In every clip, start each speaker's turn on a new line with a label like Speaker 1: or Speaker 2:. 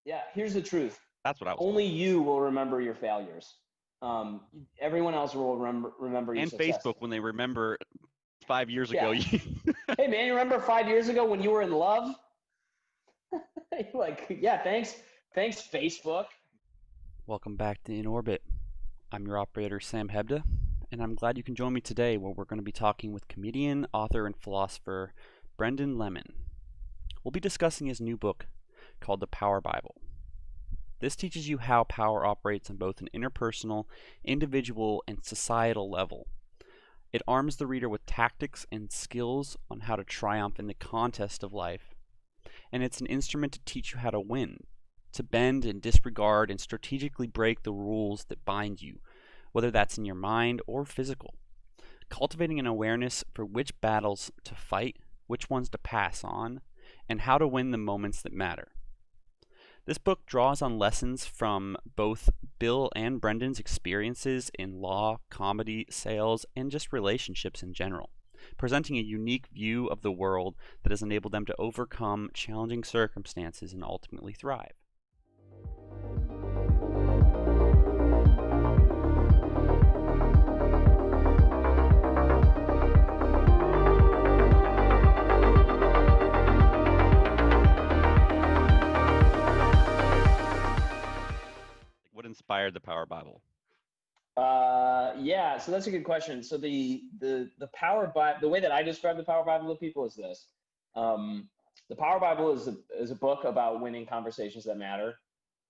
Speaker 1: Yeah, here's the truth.
Speaker 2: That's what I was
Speaker 1: Only
Speaker 2: told.
Speaker 1: you will remember your failures. Everyone else will remember your
Speaker 2: And
Speaker 1: successes.
Speaker 2: Facebook, when they remember 5 years ago,
Speaker 1: Yeah. Hey man, you remember 5 years ago when you were in love? Like, yeah, thanks, Facebook.
Speaker 3: Welcome back to In Orbit. I'm your operator, Sam Hebda, and I'm glad you can join me today where we're going to be talking with comedian, author, and philosopher Brendon Lemon. We'll be discussing his new book called The Power Bible. This teaches you how power operates on both an interpersonal, individual, and societal level. It arms the reader with tactics and skills on how to triumph in the contest of life, and it's an instrument to teach you how to win, to bend and disregard and strategically break the rules that bind you, whether that's in your mind or physical. Cultivating an awareness for which battles to fight, which ones to pass on, and how to win the moments that matter. This book draws on lessons from both Bill and Brendon's experiences in law, comedy, sales, and just relationships in general, presenting a unique view of the world that has enabled them to overcome challenging circumstances and ultimately thrive.
Speaker 2: What inspired the Power Bible?
Speaker 1: Yeah, so that's a good question. So the Power Bible, the way that I describe the Power Bible to people is this: um, the Power Bible is a book about winning conversations that matter.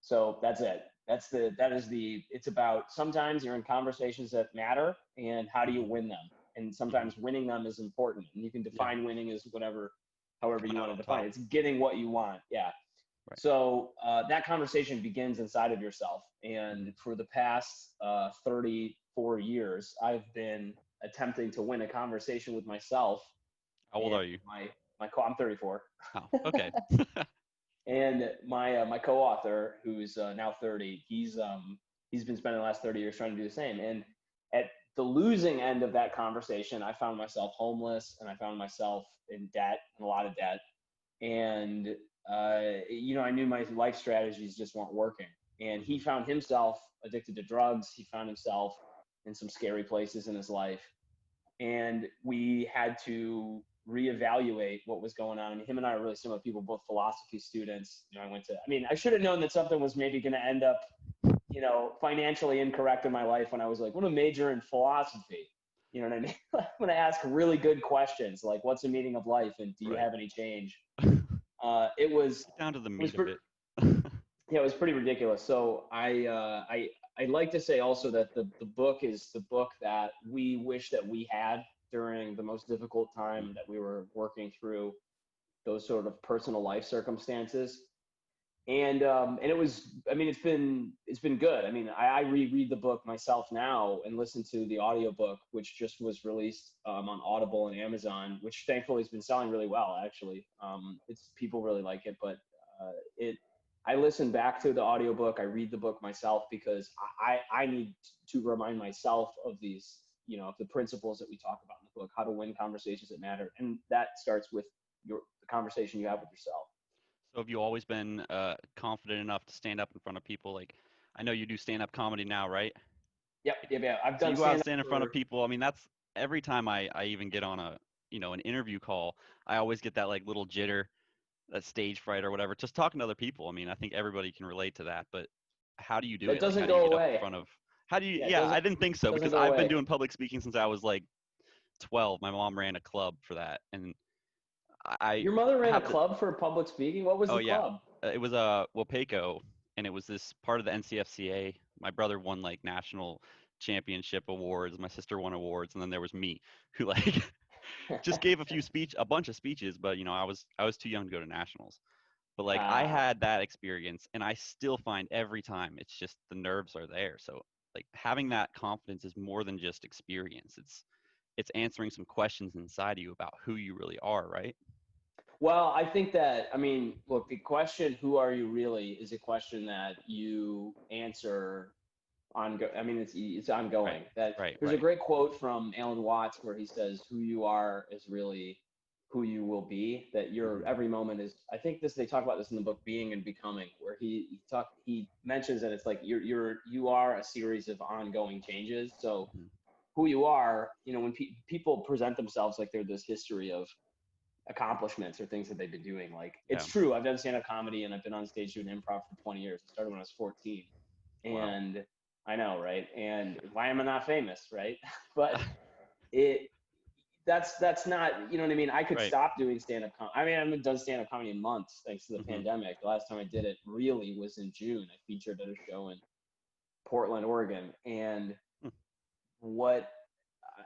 Speaker 1: So that's it. It's about sometimes you're in conversations that matter, and how do you
Speaker 2: Hmm.
Speaker 1: win them? And
Speaker 2: Hmm.
Speaker 1: sometimes winning them is important, and you can
Speaker 2: Yeah,
Speaker 1: define winning as however you
Speaker 2: coming out
Speaker 1: want to
Speaker 2: on
Speaker 1: define
Speaker 2: top.
Speaker 1: it. It's getting what you want. Yeah.
Speaker 2: Right.
Speaker 1: So that conversation begins inside of yourself. And
Speaker 2: Hmm.
Speaker 1: for the past 34 years, I've been attempting to win a conversation with myself
Speaker 2: How old
Speaker 1: and
Speaker 2: are you?
Speaker 1: I'm 34,
Speaker 2: Oh, okay.
Speaker 1: and my co-author, who's now 30, he's been spending the last 30 years trying to do the same. And at the losing end of that conversation, I found myself homeless, and I found myself in debt, in a lot of debt, and I knew my life strategies just weren't working. And he
Speaker 2: Hmm.
Speaker 1: found himself addicted to drugs. He found himself in some scary places in his life, and we had to reevaluate what was going on. I mean, him and I are really similar people, both philosophy students. I should have known that something was maybe going to end up, financially incorrect in my life when I was like, I'm going to major in philosophy. You know what I mean? I'm going to ask really good questions like, what's the meaning of life, and do you
Speaker 2: Right.
Speaker 1: have any change? It was
Speaker 2: Get down to the
Speaker 1: it was
Speaker 2: meat of
Speaker 1: pre-
Speaker 2: it.
Speaker 1: yeah, it was pretty ridiculous. So I like to say also that the book is the book that we wish that we had during the most difficult time that we were working through those sort of personal life circumstances. And it was, I mean, it's been good. I mean, I reread the book myself now and listen to the audiobook, which just was released on Audible and Amazon, which thankfully has been selling really well. Actually, it's people really like it, but it. I listen back to the audiobook. I read the book myself because I need to remind myself of these, of the principles that we talk about in the book, how to win conversations that matter, and that starts with the conversation you have with yourself.
Speaker 2: So have you always been confident enough to stand up in front of people? Like, I know you do stand-up comedy now, right?
Speaker 1: Yep, yep, yeah. I've
Speaker 2: So
Speaker 1: done
Speaker 2: you go out and
Speaker 1: stand up
Speaker 2: stand in front of
Speaker 1: for.
Speaker 2: people. I mean, that's every time I even get on an interview call, I always get that like little jitter, that stage fright or whatever. Just talking to other people. I mean, I think everybody can relate to that. But how do you do
Speaker 1: It
Speaker 2: it? Like,
Speaker 1: doesn't
Speaker 2: how do you
Speaker 1: go
Speaker 2: get up in
Speaker 1: away.
Speaker 2: front of? How do you?
Speaker 1: Yeah, it
Speaker 2: Yeah,
Speaker 1: doesn't
Speaker 2: I didn't think so
Speaker 1: doesn't
Speaker 2: because
Speaker 1: go
Speaker 2: I've been
Speaker 1: away.
Speaker 2: doing public speaking since I was like 12. My mom ran a club for that, and I
Speaker 1: Your mother ran a
Speaker 2: have the.
Speaker 1: club for public speaking. What was
Speaker 2: Oh
Speaker 1: the
Speaker 2: yeah,
Speaker 1: club?
Speaker 2: it was Wapaco, and it was this part of the NCFCA. My brother won like national championship awards. My sister won awards, and then there was me, who like just gave a bunch of speeches, but I was too young to go to nationals. But like I
Speaker 1: Ah,
Speaker 2: had that experience, and I still find every time it's just the nerves are there. So like having that confidence is more than just experience. It's answering some questions inside of you about who you really are, right?
Speaker 1: well, I think that, I mean, look, the question, who are you really, is a question that you answer I mean, it's
Speaker 2: Right,
Speaker 1: ongoing. That
Speaker 2: right,
Speaker 1: there's a
Speaker 2: right.
Speaker 1: great quote from Alan Watts where he says, "Who you are is really who you will be, that your every moment is, I think they talk about this in the book Being and Becoming, where he mentions that it's like you are a series of ongoing changes. So who you are, when people present themselves like they're this history of accomplishments or things that they've been doing, like it's true. I've done stand-up comedy and I've been on stage doing improv for 20 years. I started when I was 14. And wow. I know, right? And why am I not famous, right? But that's not, you know what I mean? I could stop doing stand-up comedy. I mean, I haven't done stand-up comedy in months thanks to the pandemic. The last time I did it really was in June. I featured at a show in Portland, Oregon. And what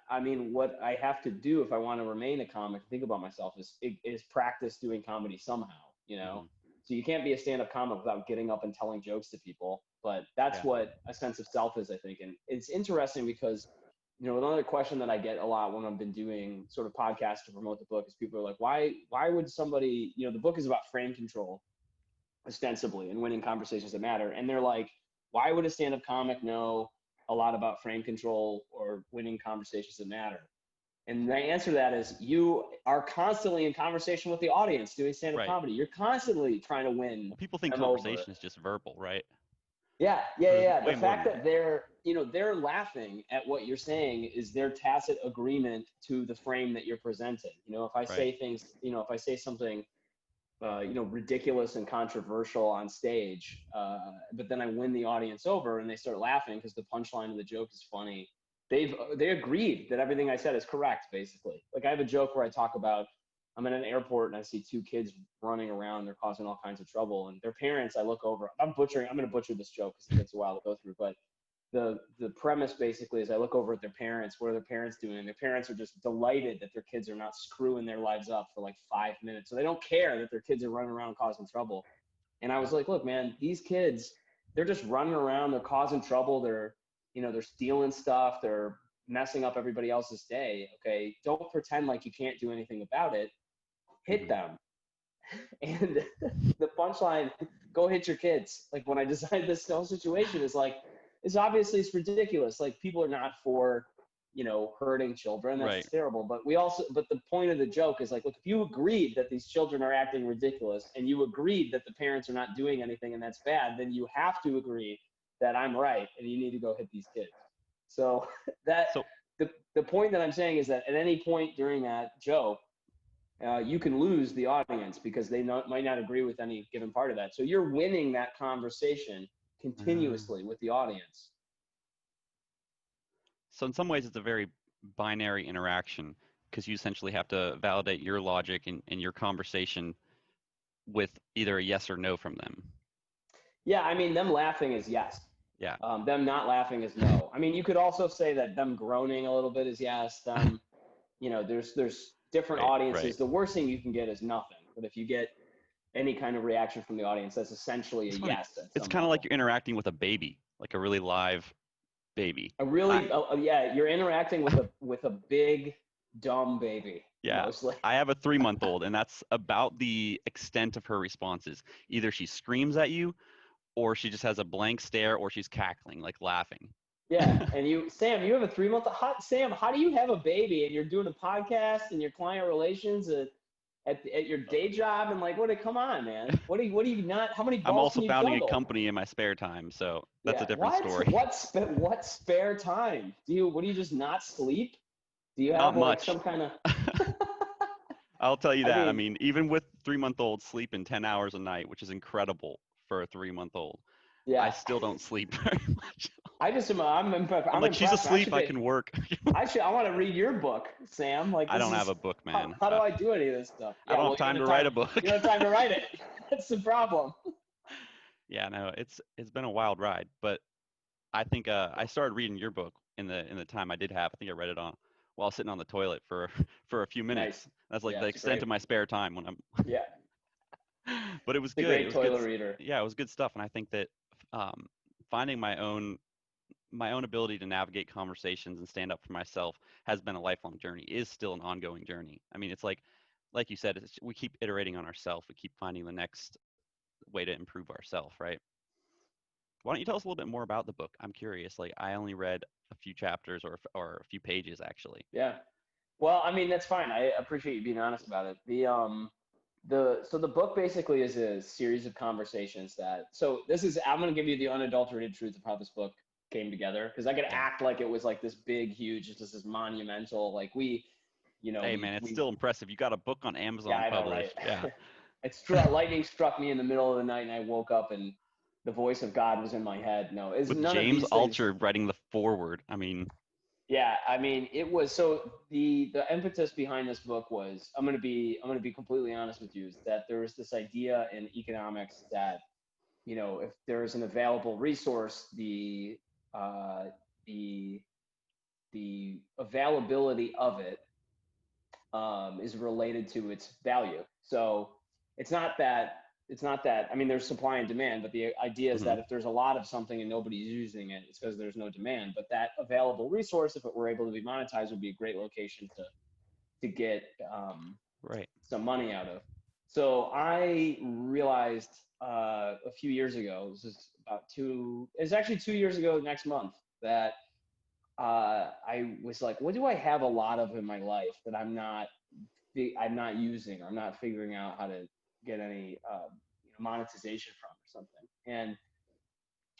Speaker 1: I have to do if I want to remain a comic, think about myself, is practice doing comedy somehow, So you can't be a stand-up comic without getting up and telling jokes to people. But that's what a sense of self is, I think. And it's interesting because, another question that I get a lot when I've been doing sort of podcasts to promote the book is people are like, why would somebody, the book is about frame control ostensibly and winning conversations that matter. And they're like, why would a stand-up comic know a lot about frame control or winning conversations that matter? And the answer to that is you are constantly in conversation with the audience doing stand-up comedy. You're constantly trying to win.
Speaker 2: Well, people think conversation is just verbal, right?
Speaker 1: Yeah. The fact that they're laughing at what you're saying is their tacit agreement to the frame that you're presenting. If I say things, if I say something, ridiculous and controversial on stage, but then I win the audience over and they start laughing because the punchline of the joke is funny. They agreed that everything I said is correct, basically. Like I have a joke where I talk about I'm in an airport and I see two kids running around. They're causing all kinds of trouble. And their parents, I look over. I'm going to butcher this joke because it takes a while to go through. But the premise basically is I look over at their parents. What are their parents doing? And their parents are just delighted that their kids are not screwing their lives up for like 5 minutes. So they don't care that their kids are running around causing trouble. And I was like, look, man, these kids, they're just running around. They're causing trouble. They're stealing stuff. They're messing up everybody else's day. Okay. Don't pretend like you can't do anything about it. Hit them. And the punchline, go hit your kids. Like when I designed this whole situation is like, it's ridiculous. Like people are not for, hurting children. That's terrible. But the point of the joke is like, look, if you agreed that these children are acting ridiculous and you agreed that the parents are not doing anything and that's bad, then you have to agree that I'm right and you need to go hit these kids. So the point that I'm saying is that at any point during that joke, you can lose the audience because they might not agree with any given part of that. So you're winning that conversation continuously with the audience.
Speaker 2: So in some ways, it's a very binary interaction because you essentially have to validate your logic and your conversation with either a yes or no from them.
Speaker 1: Yeah, I mean, them laughing is yes.
Speaker 2: Yeah.
Speaker 1: Them not laughing is no. I mean, you could also say that them groaning a little bit is yes. Them, there's different audiences. Right. The worst thing you can get is nothing. But if you get any kind of reaction from the audience, that's essentially a yes.
Speaker 2: It's kind of like you're interacting with a baby, like a really live baby.
Speaker 1: You're interacting with a big dumb baby.
Speaker 2: Yeah.
Speaker 1: Mostly.
Speaker 2: I have a 3-month-old, and that's about the extent of her responses. Either she screams at you, or she just has a blank stare, or she's cackling, like laughing.
Speaker 1: Yeah, and Sam, you have a 3-month. Sam, how do you have a baby and you're doing a podcast and your client relations at your day job and like, come on, man? What do you not? How many balls
Speaker 2: I'm also
Speaker 1: can you
Speaker 2: founding
Speaker 1: juggle?
Speaker 2: a company in my spare time, so that's a different story.
Speaker 1: What spare time? Do you just not sleep? Do you have
Speaker 2: not
Speaker 1: like
Speaker 2: much.
Speaker 1: Some kind of?
Speaker 2: I'll tell you that. I mean, even with 3-month-olds sleeping 10 hours a night, which is incredible for a 3-month-old. Yeah. I still don't sleep very much.
Speaker 1: I'm
Speaker 2: like, she's asleep. I can work.
Speaker 1: I want to read your book, Sam. Like,
Speaker 2: I don't have a book, man.
Speaker 1: How do I do any of this stuff?
Speaker 2: I don't have time to write a book.
Speaker 1: You don't have time to write it. That's the problem.
Speaker 2: Yeah, no, it's been a wild ride, but I think I started reading your book in the time I did have. I think I read it while sitting on the toilet for a few minutes. Nice. That's like the extent of my spare time when I'm.
Speaker 1: Yeah.
Speaker 2: But it was
Speaker 1: good.
Speaker 2: Great
Speaker 1: toilet reader.
Speaker 2: Yeah, it was good stuff, and I think that finding my own ability to navigate conversations and stand up for myself has been a lifelong journey. Is still an ongoing journey. I mean, it's like you said, we keep iterating on ourselves. We keep finding the next way to improve ourselves, right? Why don't you tell us a little bit more about the book? I'm curious. Like, I only read a few chapters or a few pages, actually.
Speaker 1: Yeah. Well, I mean, that's fine. I appreciate you being honest about it. So the book basically is a series of conversations that, so this is, I'm going to give you the unadulterated truth of how this book came together. Cause I could
Speaker 2: Yeah.
Speaker 1: act like it was like this big, huge, just this monumental, like we,
Speaker 2: Hey man, it's still impressive. You got a book on
Speaker 1: yeah,
Speaker 2: Amazon
Speaker 1: I know, right?
Speaker 2: published. Yeah.
Speaker 1: Lightning struck me in the middle of the night and I woke up and the voice of God was in my head. No, it's
Speaker 2: With
Speaker 1: none of
Speaker 2: James
Speaker 1: these things.
Speaker 2: Altucher writing the foreword. I mean,
Speaker 1: Yeah, I mean, it was, so the impetus behind this book was, I'm gonna be completely honest with you, is that there was this idea in economics that, if there's an available resource, uh, the the availability of it is related to its value. So it's not that I mean, there's supply and demand, but the idea is
Speaker 2: mhm,
Speaker 1: that if there's a lot of something and nobody's using it, it's because there's no demand. But that available resource, if it were able to be monetized, would be a great location to get
Speaker 2: right.
Speaker 1: some money out of. So I realized a few years ago, this is about it's actually 2 years ago next month, that I was like, what do I have a lot of in my life that I'm not using, or I'm not figuring out how to get any monetization from or something. And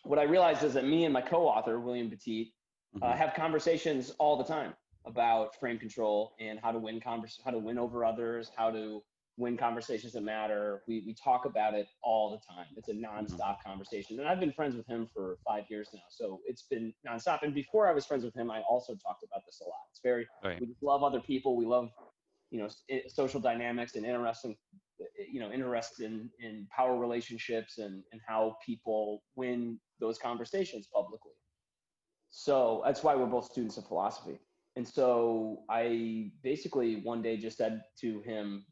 Speaker 1: what I realized is that me and my co-author William Petit
Speaker 2: Mhm,
Speaker 1: have conversations all the time about frame control and how to win over others, how to win conversations that matter. We talk about it all the time. It's a
Speaker 2: mhm,
Speaker 1: nonstop conversation, and I've been friends with him for 5 years now, so it's been nonstop. And before I was friends with him, I also talked about this a lot.
Speaker 2: right.
Speaker 1: We just love other people. We love social dynamics and interest in power relationships and how people win those conversations publicly. So that's why we're both students of philosophy. And so I basically one day just said to him,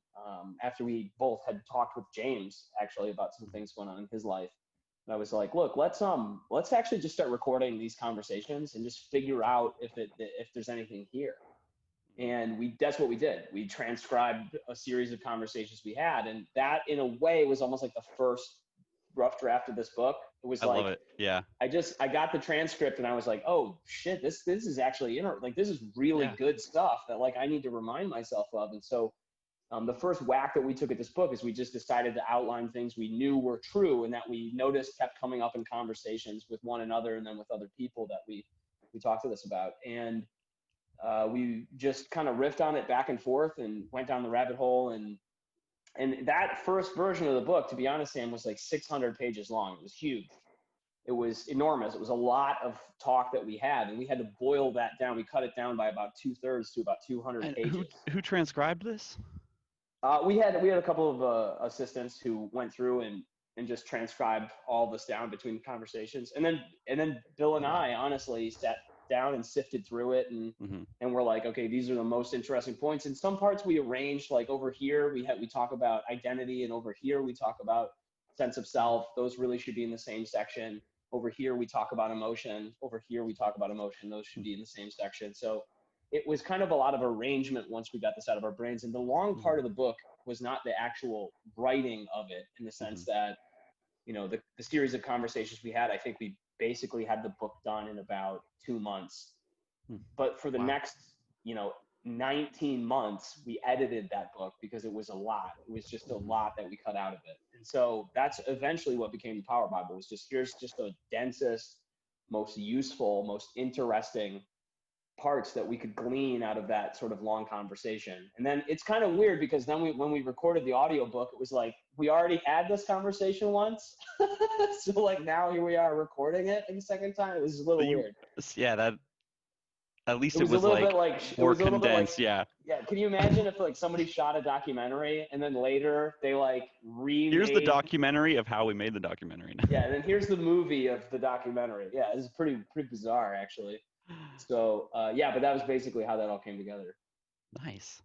Speaker 1: after we both had talked with James actually about some things going on in his life, and I was like, look, let's actually just start recording these conversations and just figure out if there's anything here. And that's what we did. We transcribed a series of conversations we had, and that in a way was almost like the first rough draft of this book. It was
Speaker 2: I love
Speaker 1: like
Speaker 2: it. Yeah.
Speaker 1: I got the transcript and I was like, oh shit, this is actually like this is really
Speaker 2: Yeah.
Speaker 1: good stuff that like I need to remind myself of. And so the first whack that we took at this book is we just decided to outline things we knew were true and that we noticed kept coming up in conversations with one another and then with other people that we talked to this about. And we just kind of riffed on it back and forth and went down the rabbit hole. And that first version of the book, to be honest, Sam, was like 600 pages long. It was huge. It was enormous. It was a lot of talk that we had, and we had to boil that down. We cut it down by about 2/3 to about 200
Speaker 2: And who
Speaker 1: pages.
Speaker 2: who transcribed this?
Speaker 1: We had a couple of assistants who went through and just transcribed all this down between conversations, and then Bill and I honestly sat down and sifted through it, and
Speaker 2: Mhm,
Speaker 1: and we're like, okay, these are the most interesting points. In some parts we arranged, like over here we talk about identity, and over here we talk about sense of self. Those really should be in the same section. Over here we talk about emotion. Over here we talk about emotion. Those should be in the same section. So it was kind of a lot of arrangement once we got this out of our brains. And the long part
Speaker 2: mhm,
Speaker 1: of the book was not the actual writing of it, in the sense
Speaker 2: mhm.
Speaker 1: that, the series of conversations we had, I think we basically had the book done in about 2 months.
Speaker 2: Hmm.
Speaker 1: But for the
Speaker 2: Wow.
Speaker 1: next, you know, 19 months, we edited that book because it was a lot. It was just a
Speaker 2: Mhm,
Speaker 1: lot that we cut out of it. And so that's eventually what became the Power Bible. Was just, here's just the densest, most useful, most interesting parts that we could glean out of that sort of long conversation. And then it's kind of weird because then when we recorded the audiobook, it was like we already had this conversation once. So like now here we are recording it a second time. It was a
Speaker 2: So
Speaker 1: little
Speaker 2: you,
Speaker 1: weird.
Speaker 2: yeah, that at
Speaker 1: It
Speaker 2: least it
Speaker 1: was a
Speaker 2: was
Speaker 1: little bit
Speaker 2: like
Speaker 1: like it
Speaker 2: more
Speaker 1: was a little bit like
Speaker 2: condensed. Yeah.
Speaker 1: yeah, can you imagine if like somebody shot a documentary and then later they like
Speaker 2: Here's the
Speaker 1: remade,
Speaker 2: documentary of how we made the documentary.
Speaker 1: yeah, and then here's the movie of the documentary. Yeah, it's pretty bizarre actually. So yeah, but that was basically how that all came together.
Speaker 2: Nice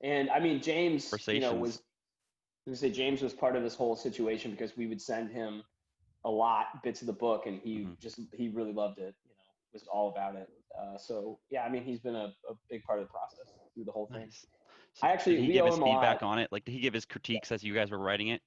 Speaker 1: And I mean, James,
Speaker 2: conversations.
Speaker 1: I was gonna say James was part of this whole situation because we would send him a lot bits of the book, and
Speaker 2: Mhm,
Speaker 1: he really loved it. Was all about it. So yeah, I mean, he's been a big part of the process through the whole thing.
Speaker 2: nice. So did he
Speaker 1: We
Speaker 2: give
Speaker 1: owe
Speaker 2: his
Speaker 1: him a lot.
Speaker 2: feedback on it? Like, did he give his
Speaker 1: Yeah,
Speaker 2: critiques as you guys were writing it?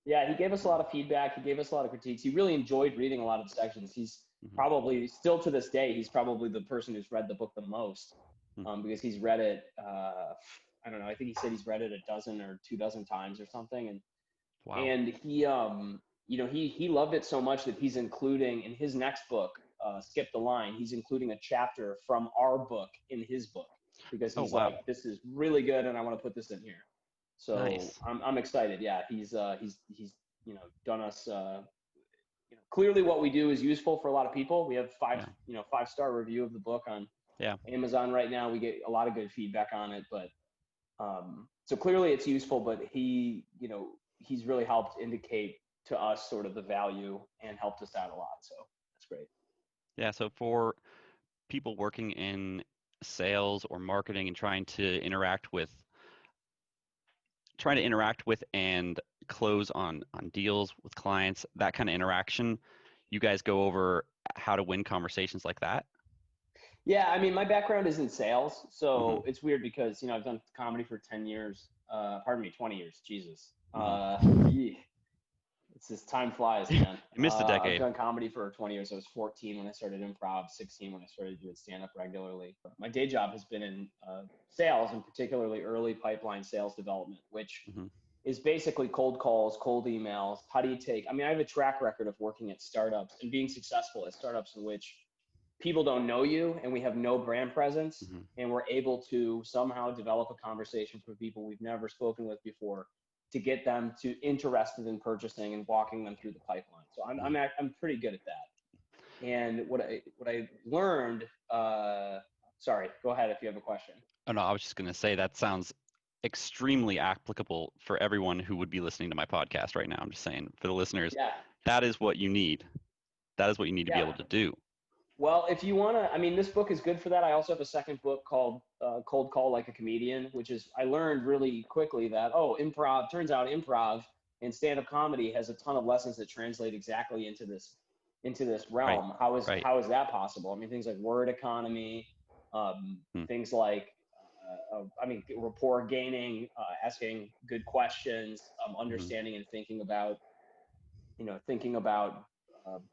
Speaker 1: yeah, he gave us a lot of feedback. He gave us a lot of critiques. He really enjoyed reading a lot of the sections. He's
Speaker 2: Mhm,
Speaker 1: probably still to this day, he's probably the person who's read the book the most. because he's read it. I don't know. I think he said he's read it a dozen or 24 times or something, and
Speaker 2: Wow.
Speaker 1: and he loved it so much that he's including in his next book, Skip the Line. He's including a chapter from our book in his book because he's
Speaker 2: wow.
Speaker 1: like, this is really good, and I want to put this in here. So
Speaker 2: Nice.
Speaker 1: I'm excited. Yeah, he's done us. Clearly, what we do is useful for a lot of people. We have 5-star review of the book on Amazon right now. We get a lot of good feedback on it, but so clearly it's useful. But he's really helped indicate to us sort of the value and helped us out a lot. So that's great.
Speaker 2: Yeah. So for people working in sales or marketing and trying to interact with and close on deals with clients, that kind of interaction, you guys go over how to win conversations like that?
Speaker 1: Yeah, I mean, my background is in sales, so it's weird because I've done comedy for 10 years. 20 years. Jesus. It's just time flies, man.
Speaker 2: You missed a decade.
Speaker 1: I've done comedy for 20 years. I was 14 when I started improv, 16 when I started doing stand-up regularly. My day job has been in sales, and particularly early pipeline sales development, which is basically cold calls, cold emails. How do you I have a track record of working at startups and being successful at startups in which people don't know you and we have no brand presence, and we're able to somehow develop a conversation for people we've never spoken with before to get them interested in purchasing and walking them through the pipeline. So I'm pretty good at that. And what I learned, sorry, go ahead if you have a question.
Speaker 2: Oh no, I was just going to say that sounds extremely applicable for everyone who would be listening to my podcast right now. I'm just saying for the listeners, that is what you need. That is what you need to be able to do.
Speaker 1: Well, if you want to, this book is good for that. I also have a second book called Cold Call Like a Comedian, which is, I learned really quickly that, turns out improv and stand-up comedy has a ton of lessons that translate exactly into this realm.
Speaker 2: Right.
Speaker 1: How is that possible? Things like word economy, things like, rapport gaining, asking good questions, understanding and thinking about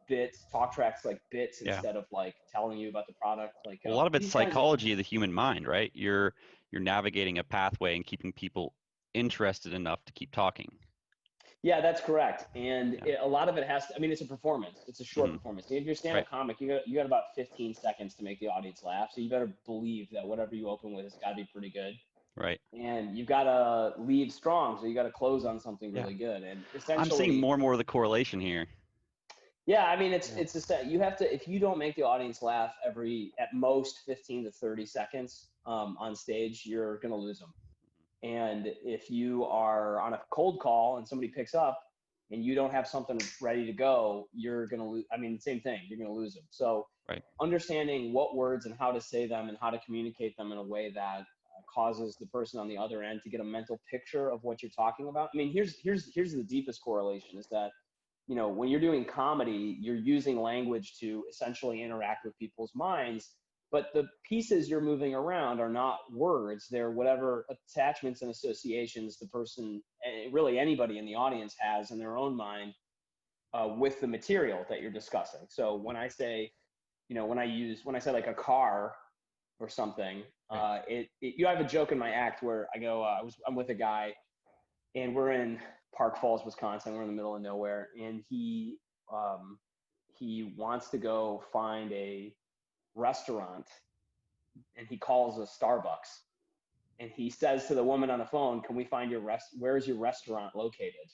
Speaker 1: bits, talk tracks like bits instead of like telling you about the product. Like
Speaker 2: a lot of it's psychology of the human mind, right? You're navigating a pathway and keeping people interested enough to keep talking.
Speaker 1: Yeah, that's correct. And a lot of it has to, it's a performance. It's a short performance. If you're a stand-up comic, you got about 15 seconds to make the audience laugh. So you better believe that whatever you open with has got to be pretty good.
Speaker 2: Right.
Speaker 1: And you've got to leave strong. So you got to close on something really good. And essentially,
Speaker 2: I'm seeing more and more of the correlation here.
Speaker 1: Yeah, it's you have to, if you don't make the audience laugh at most 15 to 30 seconds on stage, you're going to lose them. And if you are on a cold call and somebody picks up and you don't have something ready to go, you're going to lose. Same thing, you're going to lose them. So understanding what words and how to say them and how to communicate them in a way that causes the person on the other end to get a mental picture of what you're talking about. Here's the deepest correlation is that, when you're doing comedy, you're using language to essentially interact with people's minds, but the pieces you're moving around are not words. They're whatever attachments and associations the person, really anybody in the audience has in their own mind with the material that you're discussing. So when I say, when I say like a car or something, you have a joke in my act where I go, I'm with a guy and we're in Park Falls, Wisconsin. We're in the middle of nowhere, and he wants to go find a restaurant, and he calls a Starbucks, and he says to the woman on the phone, "Can we find where is your restaurant located?"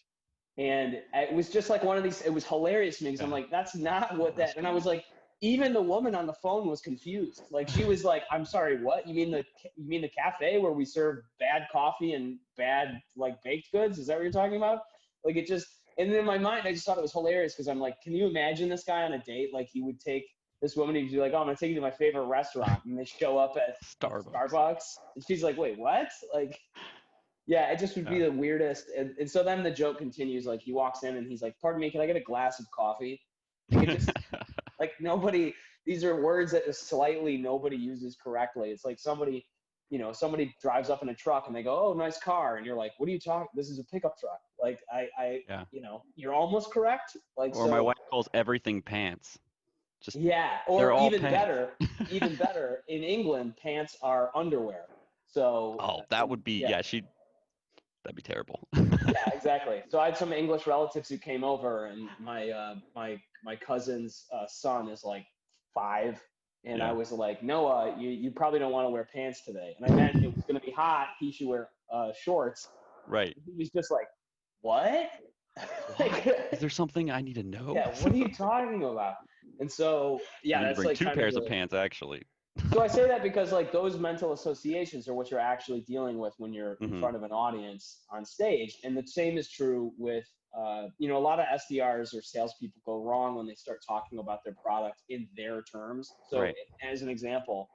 Speaker 1: And it was just like one of these. It was hilarious to me because I'm like, "That's not what that." And I was like, even the woman on the phone was confused. Like she was like, "I'm sorry, what? You mean the cafe where we serve bad coffee and bad like baked goods? Is that what you're talking about?" Like it just, and then in my mind, I just thought it was hilarious because I'm like, can you imagine this guy on a date? Like he would take this woman, he'd be like, "Oh, I'm gonna take you to my favorite restaurant," and they show up at Starbucks, and she's like, "Wait, what?" Like, yeah, it just would be the weirdest. And so then the joke continues. Like he walks in and he's like, "Pardon me, can I get a glass of coffee?" Like it just. Like nobody, these are words that just slightly nobody uses correctly. It's like somebody drives up in a truck and they go, "Oh, nice car." And you're like, "What are you talking? This is a pickup truck." Like you're almost correct. Like,
Speaker 2: or my wife calls everything pants. Just
Speaker 1: Yeah,
Speaker 2: they're
Speaker 1: or
Speaker 2: all
Speaker 1: even
Speaker 2: pants.
Speaker 1: better, even better. In England, pants are underwear. So
Speaker 2: Oh, that would be
Speaker 1: yeah,
Speaker 2: that'd be terrible.
Speaker 1: yeah, exactly. So I had some English relatives who came over, and my cousin's son is like 5, and I
Speaker 2: Yeah.
Speaker 1: was like, Noah, you probably don't want to wear pants today, and I meant it was going to be hot. He should wear shorts.
Speaker 2: Right.
Speaker 1: He was just like, what?
Speaker 2: What? Is there something I need to know?
Speaker 1: Yeah, what are you talking about? And so,
Speaker 2: You
Speaker 1: yeah,
Speaker 2: need to
Speaker 1: that's
Speaker 2: bring
Speaker 1: like
Speaker 2: two
Speaker 1: kind of
Speaker 2: pairs of
Speaker 1: the.
Speaker 2: pants, actually.
Speaker 1: So I say that because like those mental associations are what you're actually dealing with when you're in
Speaker 2: Mhm.
Speaker 1: front of an audience on stage. And the same is true with, a lot of SDRs or salespeople go wrong when they start talking about their product in their terms. So
Speaker 2: Right.
Speaker 1: as an example,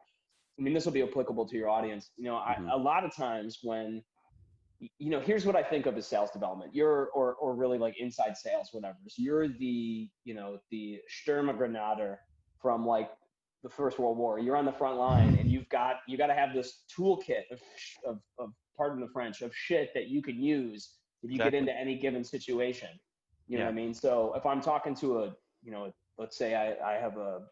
Speaker 1: I mean, this will be applicable to your audience.
Speaker 2: Mhm.
Speaker 1: A lot of times when, here's what I think of as sales development. Or really like inside sales, whatever. So you're the Sturmgrenader from like the First World War. You're on the front line, and you got to have this toolkit of pardon the French, of shit that you can use if you get
Speaker 2: Exactly.
Speaker 1: into any given situation. You know
Speaker 2: Yeah.
Speaker 1: what I mean? So if I'm talking to let's say I have an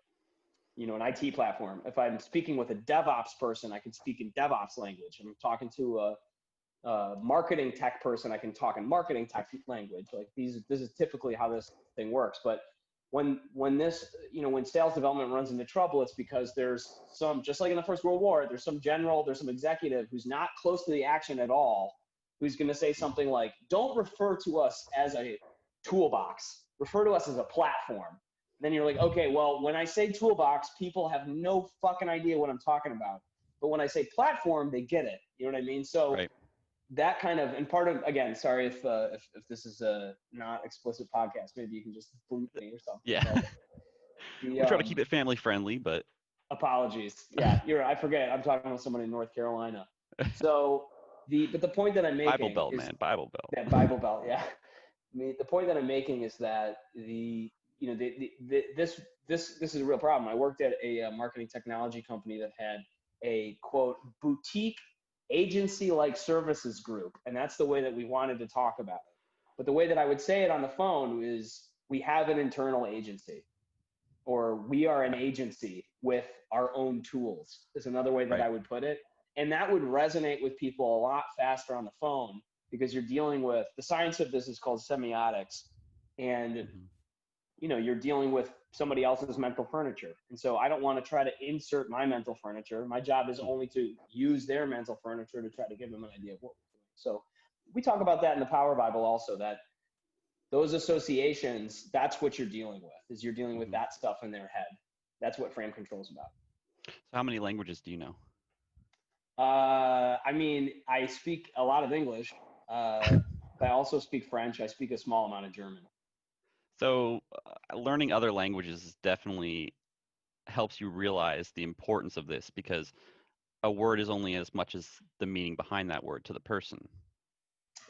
Speaker 1: IT platform. If I'm speaking with a DevOps person, I can speak in DevOps language. If I'm talking to a marketing tech person, I can talk in marketing tech language. Like this is typically how this thing works. But when this, when sales development runs into trouble, it's because there's some, just like in the First World War, there's some general, there's some executive who's not close to the action at all, who's going to say something like, don't refer to us as a toolbox, refer to us as a platform. And then you're like, okay, well, when I say toolbox, people have no fucking idea what I'm talking about. But when I say platform, they get it. You know what I mean? So
Speaker 2: Right.
Speaker 1: that kind of, and part of, again, sorry if this is a not explicit podcast, maybe you can just boot me or something.
Speaker 2: Yeah.
Speaker 1: But
Speaker 2: We try to keep it family friendly, but
Speaker 1: apologies. Yeah, I forget. I'm talking with someone in North Carolina. So but the point that I'm
Speaker 2: Bible
Speaker 1: making
Speaker 2: Belt,
Speaker 1: is
Speaker 2: man. Bible Belt.
Speaker 1: that Bible Belt. Yeah. I mean, the point that I'm making is that this is a real problem. I worked at a marketing technology company that had a quote boutique agency-like services group, and that's the way that we wanted to talk about it. But the way that I would say it on the phone is, we have an internal agency, or we are an agency with our own tools, is another way that
Speaker 2: Right.
Speaker 1: I would put it. And that would resonate with people a lot faster on the phone, because you're dealing with, the science of this is called semiotics. And
Speaker 2: Mhm.
Speaker 1: you're dealing with somebody else's mental furniture. And so I don't want to try to insert my mental furniture. My job is only to use their mental furniture to try to give them an idea of what we're doing. So we talk about that in the Power Bible also, that those associations, that's what you're dealing with, is you're dealing with
Speaker 2: Mhm.
Speaker 1: that stuff in their head. That's what frame control is about.
Speaker 2: So how many languages do you know?
Speaker 1: I mean, I speak a lot of English, but I also speak French. I speak a small amount of German.
Speaker 2: So learning other languages definitely helps you realize the importance of this, because a word is only as much as the meaning behind that word to the person.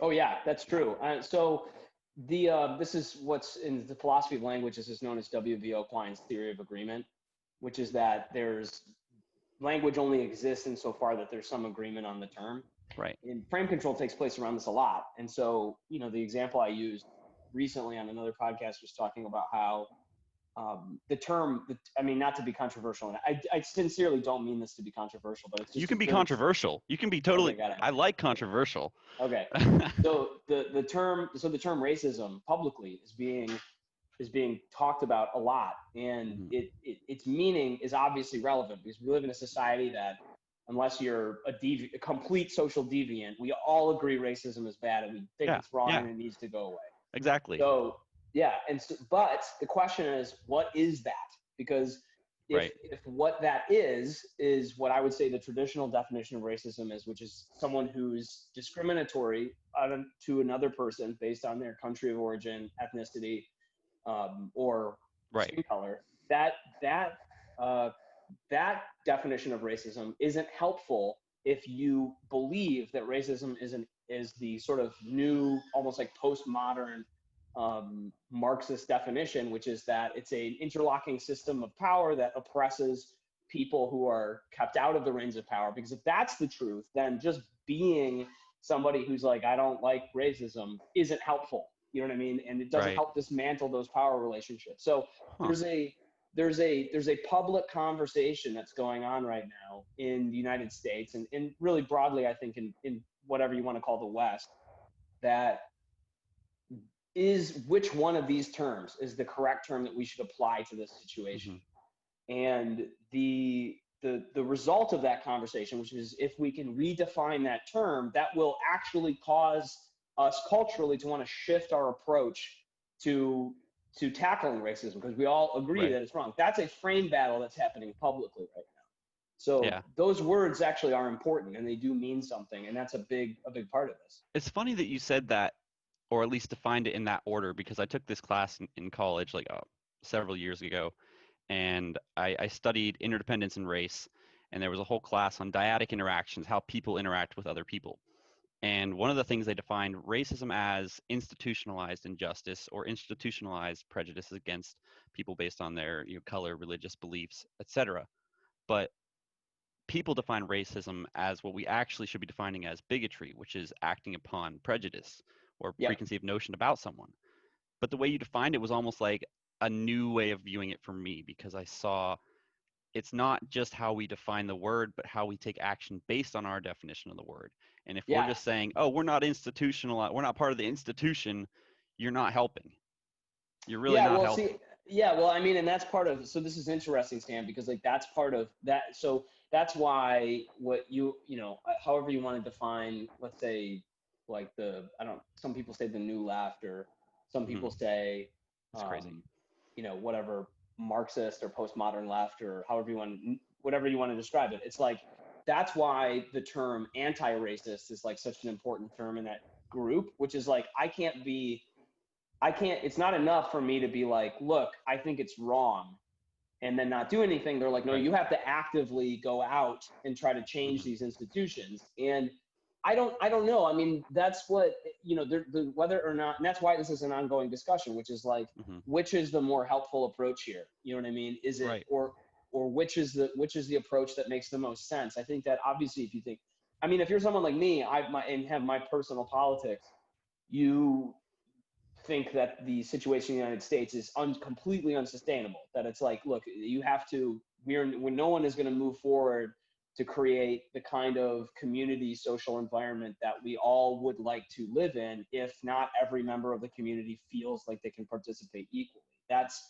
Speaker 1: Oh yeah, that's true. So this is what's in the philosophy of language. This is known as W.V.O. Klein's theory of agreement, which is that there's language only exists insofar that there's some agreement on the term.
Speaker 2: Right.
Speaker 1: And frame control takes place around this a lot. And so, the example I used recently on another podcast was talking about how the term, I mean, not to be controversial, and I sincerely don't mean this to be controversial, but it's
Speaker 2: You
Speaker 1: just
Speaker 2: can be controversial. You can be totally.
Speaker 1: Okay, got it.
Speaker 2: I like controversial.
Speaker 1: Okay. So the term racism publicly is being talked about a lot, and
Speaker 2: Mhm.
Speaker 1: its meaning is obviously relevant, because we live in a society that, unless you're a complete social deviant, we all agree racism is bad, and we think
Speaker 2: Yeah.
Speaker 1: it's wrong
Speaker 2: Yeah.
Speaker 1: and it needs to go away.
Speaker 2: Exactly.
Speaker 1: So yeah, but the question is, what is that? Because
Speaker 2: Right.
Speaker 1: if what that is what I would say the traditional definition of racism is, which is someone who's discriminatory to another person based on their country of origin, ethnicity, or
Speaker 2: Right.
Speaker 1: skin color, that definition of racism isn't helpful if you believe that racism is the sort of new, almost like postmodern Marxist definition, which is that it's an interlocking system of power that oppresses people who are kept out of the reins of power. Because if that's the truth, then just being somebody who's like, I don't like racism, isn't helpful. You know what I mean? And it doesn't
Speaker 2: Right.
Speaker 1: help dismantle those power relationships. So
Speaker 2: Huh.
Speaker 1: there's a there's a public conversation that's going on right now in the United States and really broadly, I think in whatever you want to call the West, that is which one of these terms is the correct term that we should apply to this situation. And the result of that conversation, which is if we can redefine that term, that will actually cause us culturally to want to shift our approach to tackling racism, because we all agree that it's wrong. That's a frame battle that's happening publicly right now. So those words actually are important, and they do mean something, and that's a big part of this.
Speaker 2: It's funny that you said that, or at least defined it in that order, because I took this class in college like several years ago, and I studied interdependence and race, and there was a whole class on dyadic interactions, how people interact with other people. And one of the things they defined racism as institutionalized injustice or institutionalized prejudice against people based on their color, religious beliefs, etc. But people define racism as what we actually should be defining as bigotry, which is acting upon prejudice or preconceived notion about someone. But the way you defined it was almost like a new way of viewing it for me, because I saw it's not just how we define the word, but how we take action based on our definition of the word. And if we're just saying, oh, we're not institutional, we're not part of the institution, you're not helping. You're really not helping.
Speaker 1: Well, I mean, and that's part of, so this is interesting, Sam, because like that's part of that. So that's why what however you want to define, let's say like some people say the new left, or some people say,
Speaker 2: it's crazy.
Speaker 1: Whatever, Marxist or postmodern left, or whatever you want to describe it. It's like, that's why the term anti-racist is like such an important term in that group, which is like, it's not enough for me to be like, look, I think it's wrong, and then not do anything. They're like, no, you have to actively go out and try to change these institutions. And I don't know. I mean, that's what, whether or not, and that's why this is an ongoing discussion, which is like, which is the more helpful approach here? You know what I mean? Is it, or which is the approach that makes the most sense? I think that obviously if you think, I mean, if you're someone like me, and have my personal politics, you think that the situation in the United States is completely unsustainable, that it's like, look, you have to, when no one is going to move forward to create the kind of community social environment that we all would like to live in, if not every member of the community feels like they can participate equally. That's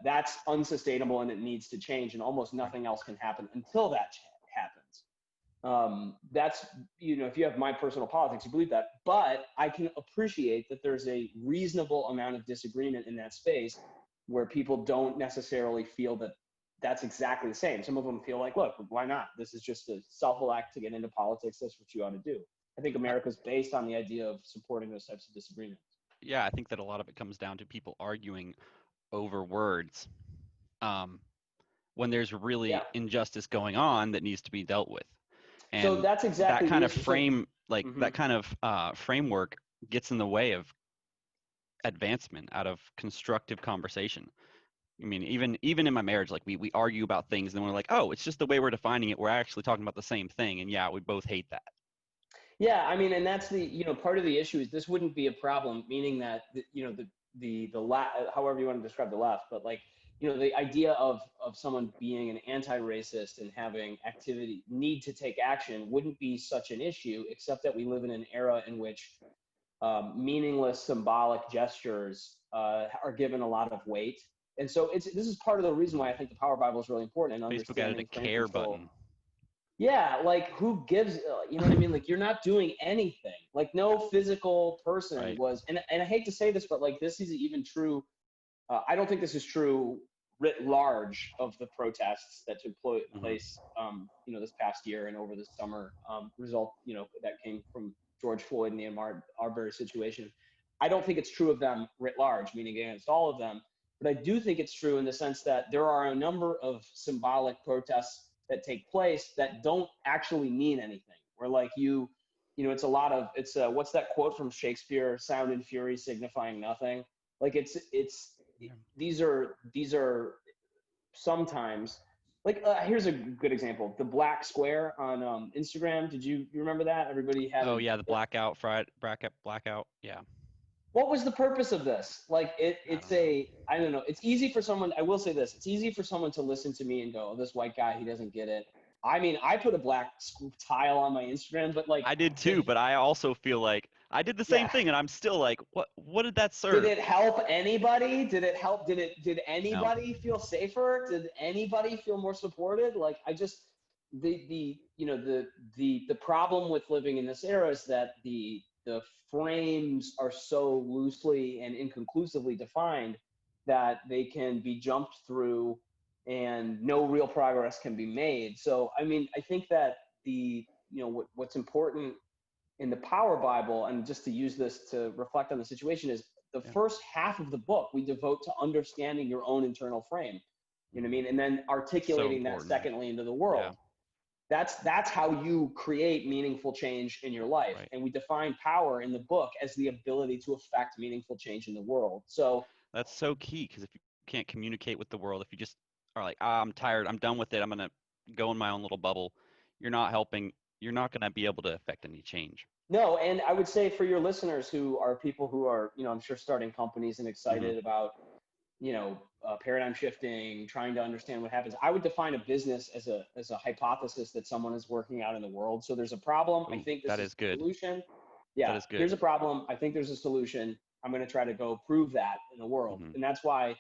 Speaker 1: that's unsustainable, and it needs to change, and almost nothing else can happen until that happens. That's, if you have my personal politics, you believe that, but I can appreciate that there's a reasonable amount of disagreement in that space where people don't necessarily feel that that's exactly the same. Some of them feel like, look, why not? This is just a self-elect to get into politics. That's what you ought to do. I think America's based on the idea of supporting those types of disagreements.
Speaker 2: Yeah, I think that a lot of it comes down to people arguing over words when there's really injustice going on that needs to be dealt with. And
Speaker 1: so that's exactly
Speaker 2: that kind of frame, that kind of framework gets in the way of advancement out of constructive conversation. I mean, even in my marriage, like we argue about things, and we're like, oh, it's just the way we're defining it. We're actually talking about the same thing, and we both hate that.
Speaker 1: Yeah, I mean, and that's the part of the issue is this wouldn't be a problem, meaning that the left, however you want to describe the left, but like the idea of someone being an anti-racist and having need to take action wouldn't be such an issue, except that we live in an era in which meaningless symbolic gestures are given a lot what weight. And so this is part of the reason why I think the Power Bible is really important. And
Speaker 2: Facebook added a care button.
Speaker 1: Yeah, like who gives, you know what I mean? Like you're not doing anything. Like no physical person was, and I hate to say this, but like this is even true. I don't think this is true writ large of the protests that took place, this past year and over the summer. That came from George Floyd and the Marbury situation. I don't think it's true of them writ large, meaning against all of them. But I do think it's true in the sense that there are a number of symbolic protests that take place that don't actually mean anything. Where like it's a lot of, what's that quote from Shakespeare? Sound and fury signifying nothing. Like these are sometimes like here's a good example. The black square on Instagram. You remember that? Everybody had.
Speaker 2: Oh yeah, the blackout. Yeah.
Speaker 1: what was the purpose of this? Like I don't know. It's easy for someone, I will say this, it's easy for someone to listen to me and go, oh, this white guy, he doesn't get it. I mean, I put a black tile on my Instagram, but like,
Speaker 2: I did too, but I also feel like I did the same
Speaker 1: yeah.
Speaker 2: thing, and I'm still like, what did that serve?
Speaker 1: Did it help anybody? Did
Speaker 2: No.
Speaker 1: anybody feel safer? Did anybody feel more supported? Like, I just, the problem with living in this era is that the frames are so loosely and inconclusively defined that they can be jumped through and no real progress can be made. So, I mean, I think that what's important in the Power Bible, and just to use this to reflect on the situation, is the
Speaker 2: Yeah.
Speaker 1: first half of the book we devote to understanding your own internal frame. You know what I mean? And then articulating that secondly into the world.
Speaker 2: Yeah.
Speaker 1: That's how you create meaningful change in your life.
Speaker 2: Right.
Speaker 1: And we define power in the book as the ability to affect meaningful change in the world. So
Speaker 2: That's so key, because if you can't communicate with the world, if you just are like, I'm tired, I'm done with it, I'm gonna go in my own little bubble, you're not helping. You're not gonna be able to affect any change.
Speaker 1: no, and I would say for your listeners who are people who are, I'm sure starting companies and
Speaker 2: Mm-hmm.
Speaker 1: excited about paradigm shifting, trying to understand what happens. I would define a business as a hypothesis that someone is working out in the world. So there's a problem.
Speaker 2: Ooh,
Speaker 1: I think this
Speaker 2: that
Speaker 1: is
Speaker 2: is
Speaker 1: the
Speaker 2: good.
Speaker 1: solution.
Speaker 2: That
Speaker 1: Yeah,
Speaker 2: is good.
Speaker 1: here's a problem. I think there's a solution. I'm going to try to go prove that in the world.
Speaker 2: Mm-hmm.
Speaker 1: And that's why,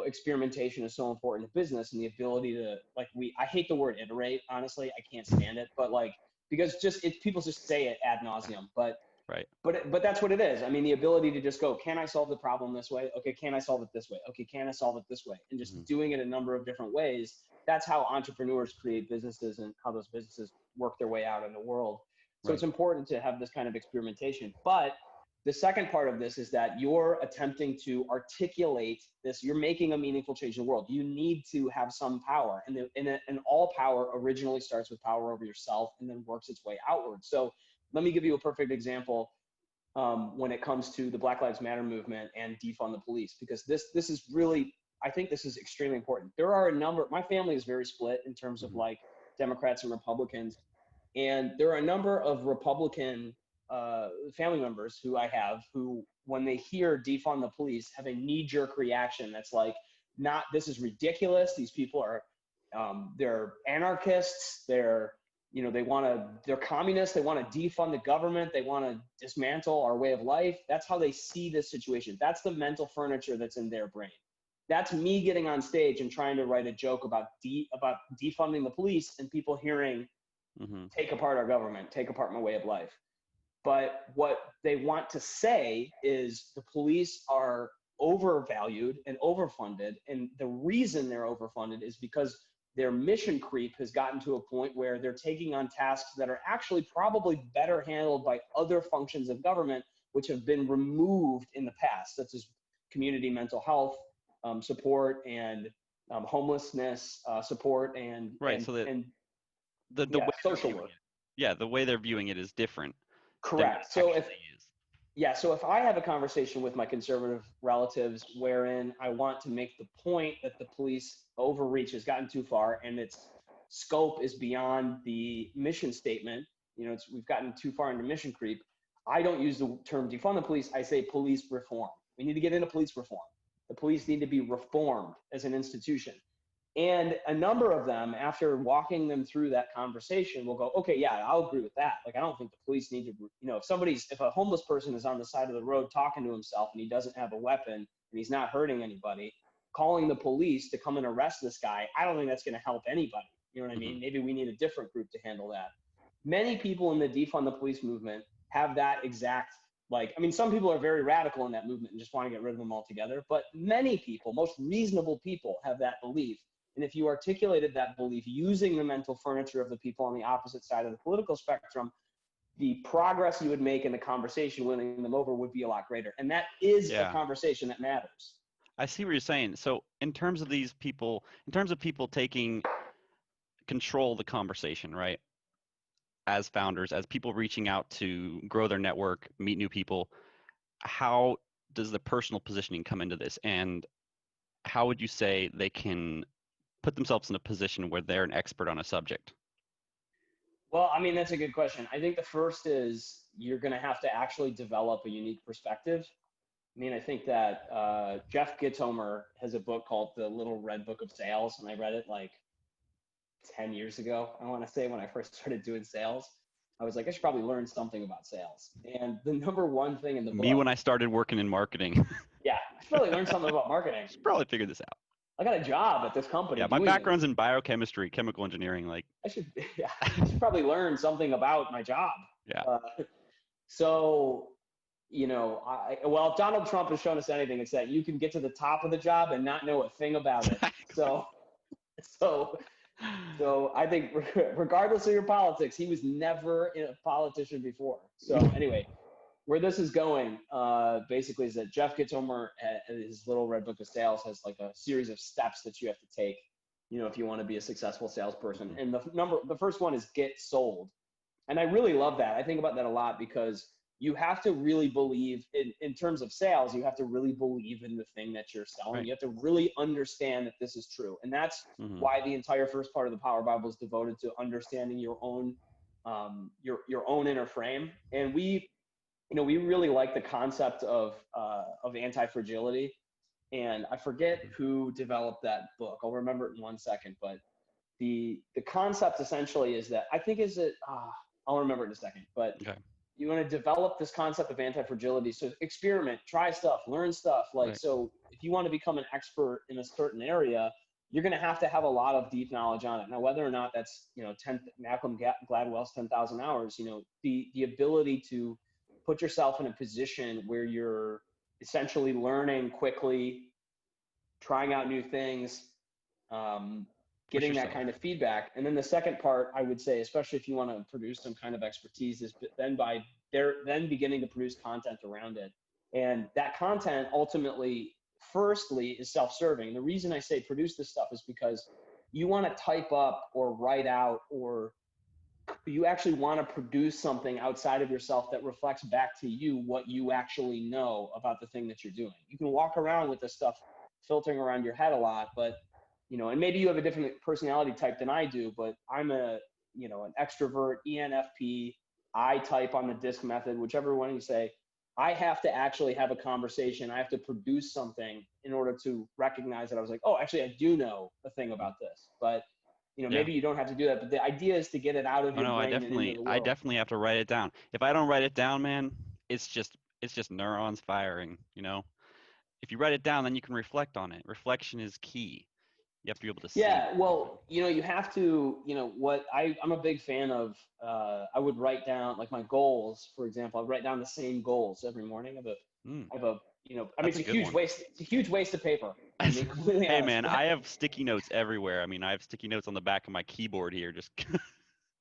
Speaker 1: experimentation is so important in business, and the ability to, I hate the word iterate, honestly. I can't stand it, but because people just say it ad nauseum, but
Speaker 2: Right.
Speaker 1: but that's what it is. I mean, the ability to just go, can I solve the problem this way? Okay, can I solve it this way? Okay, can I solve it this way? And just
Speaker 2: Mm-hmm.
Speaker 1: doing it a number of different ways. That's how entrepreneurs create businesses and how those businesses work their way out in the world. So it's
Speaker 2: Right.
Speaker 1: important to have this kind of experimentation. But the second part of this is that you're attempting to articulate this. You're making a meaningful change in the world. You need to have some power. And all power originally starts with power over yourself and then works its way outward. So let me give you a perfect example when it comes to the Black Lives Matter movement and defund the police, because this is really, I think this is extremely important. There are my family is very split in terms of
Speaker 2: Mm-hmm.
Speaker 1: Democrats and Republicans. And there are a number of Republican family members who I have who, when they hear defund the police, have a knee-jerk reaction that's like, not, this is ridiculous. These people are, they're anarchists. They're communists. They want to defund the government. They want to dismantle our way of life. That's how they see this situation. That's the mental furniture that's in their brain. That's me getting on stage and trying to write a joke about defunding the police, and people hearing,
Speaker 2: Mm-hmm.
Speaker 1: take apart our government, take apart my way of life. But what they want to say is the police are overvalued and overfunded. And the reason they're overfunded is because their mission creep has gotten to a point where they're taking on tasks that are actually probably better handled by other functions of government, which have been removed in the past, such as community mental health support and homelessness support and
Speaker 2: Right.
Speaker 1: and
Speaker 2: So that
Speaker 1: and
Speaker 2: the
Speaker 1: yeah,
Speaker 2: way they're
Speaker 1: social
Speaker 2: viewing
Speaker 1: work.
Speaker 2: it, yeah, the way they're viewing it is different than what it
Speaker 1: Correct. So
Speaker 2: actually is.
Speaker 1: so if I have a conversation with my conservative relatives wherein I want to make the point that the police overreach has gotten too far and its scope is beyond the mission statement, we've gotten too far into mission creep. I don't use the term defund the police. I say police reform. We need to get into police reform. The police need to be reformed as an institution. And a number of them, after walking them through that conversation, will go, okay, yeah, I'll agree with that. I don't think the police need to, if a homeless person is on the side of the road talking to himself and he doesn't have a weapon and he's not hurting anybody, calling the police to come and arrest this guy, I don't think that's going to help anybody. You know what I mean?
Speaker 2: Mm-hmm.
Speaker 1: Maybe we need a different group to handle that. Many people in the defund the police movement have that exact, some people are very radical in that movement and just want to get rid of them altogether. But many people, most reasonable people, have that belief. And if you articulated that belief using the mental furniture of the people on the opposite side of the political spectrum, the progress you would make in the conversation winning them over would be a lot greater. And that is a conversation that matters.
Speaker 2: I see what you're saying. So in terms of people taking control of the conversation, right? As founders, as people reaching out to grow their network, meet new people, how does the personal positioning come into this? And how would you say they can put themselves in a position where they're an expert on a subject?
Speaker 1: Well, that's a good question. I think the first is you're going to have to actually develop a unique perspective. I mean, I think that Jeff Gitomer has a book called The Little Red Book of Sales, and I read it like 10 years ago, I want to say, when I first started doing sales. I was like, I should probably learn something about sales. And the number one thing in the
Speaker 2: Me
Speaker 1: book,
Speaker 2: when I started working in marketing.
Speaker 1: yeah, I should probably learn something about marketing.
Speaker 2: Should probably figure this out.
Speaker 1: I got a job at this company.
Speaker 2: Yeah, my
Speaker 1: doing
Speaker 2: background's
Speaker 1: this.
Speaker 2: in biochemistry, chemical engineering. Like,
Speaker 1: I should probably learn something about my job.
Speaker 2: yeah.
Speaker 1: So, well, if Donald Trump has shown us anything, it's that you can get to the top of the job and not know a thing about it. So I think regardless of your politics, he was never a politician before. So anyway, where this is going, basically, is that Jeff Gitomer, his Little Red Book of Sales, has like a series of steps that you have to take, if you want to be a successful salesperson. And the first one is get sold. And I really love that. I think about that a lot because you have to really believe in terms of sales, you have to really believe in the thing that you're selling.
Speaker 2: Right.
Speaker 1: You have to really understand that this is true. And that's why the entire first part of the Power Bible is devoted to understanding your own inner frame. And we really like the concept of anti-fragility. And I forget who developed that book. I'll remember it in 1 second. But the concept essentially is that I'll remember it in a second. But
Speaker 2: Okay.
Speaker 1: you want to develop this concept of anti-fragility. So experiment, try stuff, learn stuff. Like,
Speaker 2: Right.
Speaker 1: So if you want to become an expert in a certain area, you're going to have a lot of deep knowledge on it. Now, whether or not that's, Malcolm Gladwell's 10,000 hours, the ability to put yourself in a position where you're essentially learning quickly, trying out new things, getting that kind of feedback. And then the second part, I would say, especially if you want to produce some kind of expertise, is then beginning to produce content around it. And that content ultimately, firstly, is self-serving. The reason I say produce this stuff is because you want to type up or write out, or you actually want to produce something outside of yourself that reflects back to you what you actually know about the thing that you're doing. You can walk around with this stuff filtering around your head a lot, but and maybe you have a different personality type than I do, but I'm an extrovert, ENFP. I type on the DISC method, whichever one you say. I have to actually have a conversation. I have to produce something in order to recognize that I was like, oh, actually, I do know a thing about this. But maybe you don't have to do that. But the idea is to get it out of your brain and into the world.
Speaker 2: I definitely have to write it down. If I don't write it down, man, it's just neurons firing. If you write it down, then you can reflect on it. Reflection is key. You have to be able to see.
Speaker 1: Yeah, well, you have to, what I'm a big fan of, I would write down like my goals, for example. I write down the same goals every morning. I have a it's a huge waste of paper.
Speaker 2: Hey man, I have sticky notes everywhere. I mean, I have sticky notes on the back of my keyboard here. Just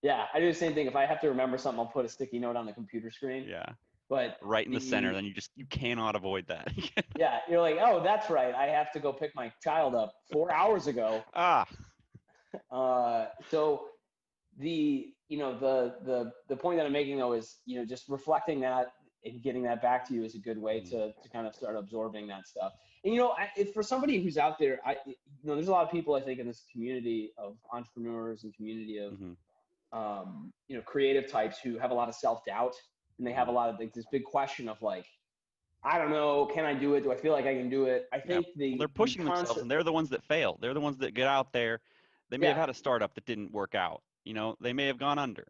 Speaker 1: yeah, I do the same thing. If I have to remember something, I'll put a sticky note on the computer screen.
Speaker 2: Yeah.
Speaker 1: But
Speaker 2: right in the center, then you cannot avoid that.
Speaker 1: Yeah, you're like, oh, that's right. I have to go pick my child up 4 hours ago. So the point that I'm making though is, just reflecting that and getting that back to you is a good way to kind of start absorbing that stuff. And if for somebody who's out there, there's a lot of people I think in this community of entrepreneurs and community of creative types who have a lot of self-doubt. And they have a lot of this big question of like, I don't know, can I do it? Do I feel like I can do it? I think
Speaker 2: they're pushing themselves, and they're the ones that fail. They're the ones that get out there. They may have had a startup that didn't work out. They may have gone under.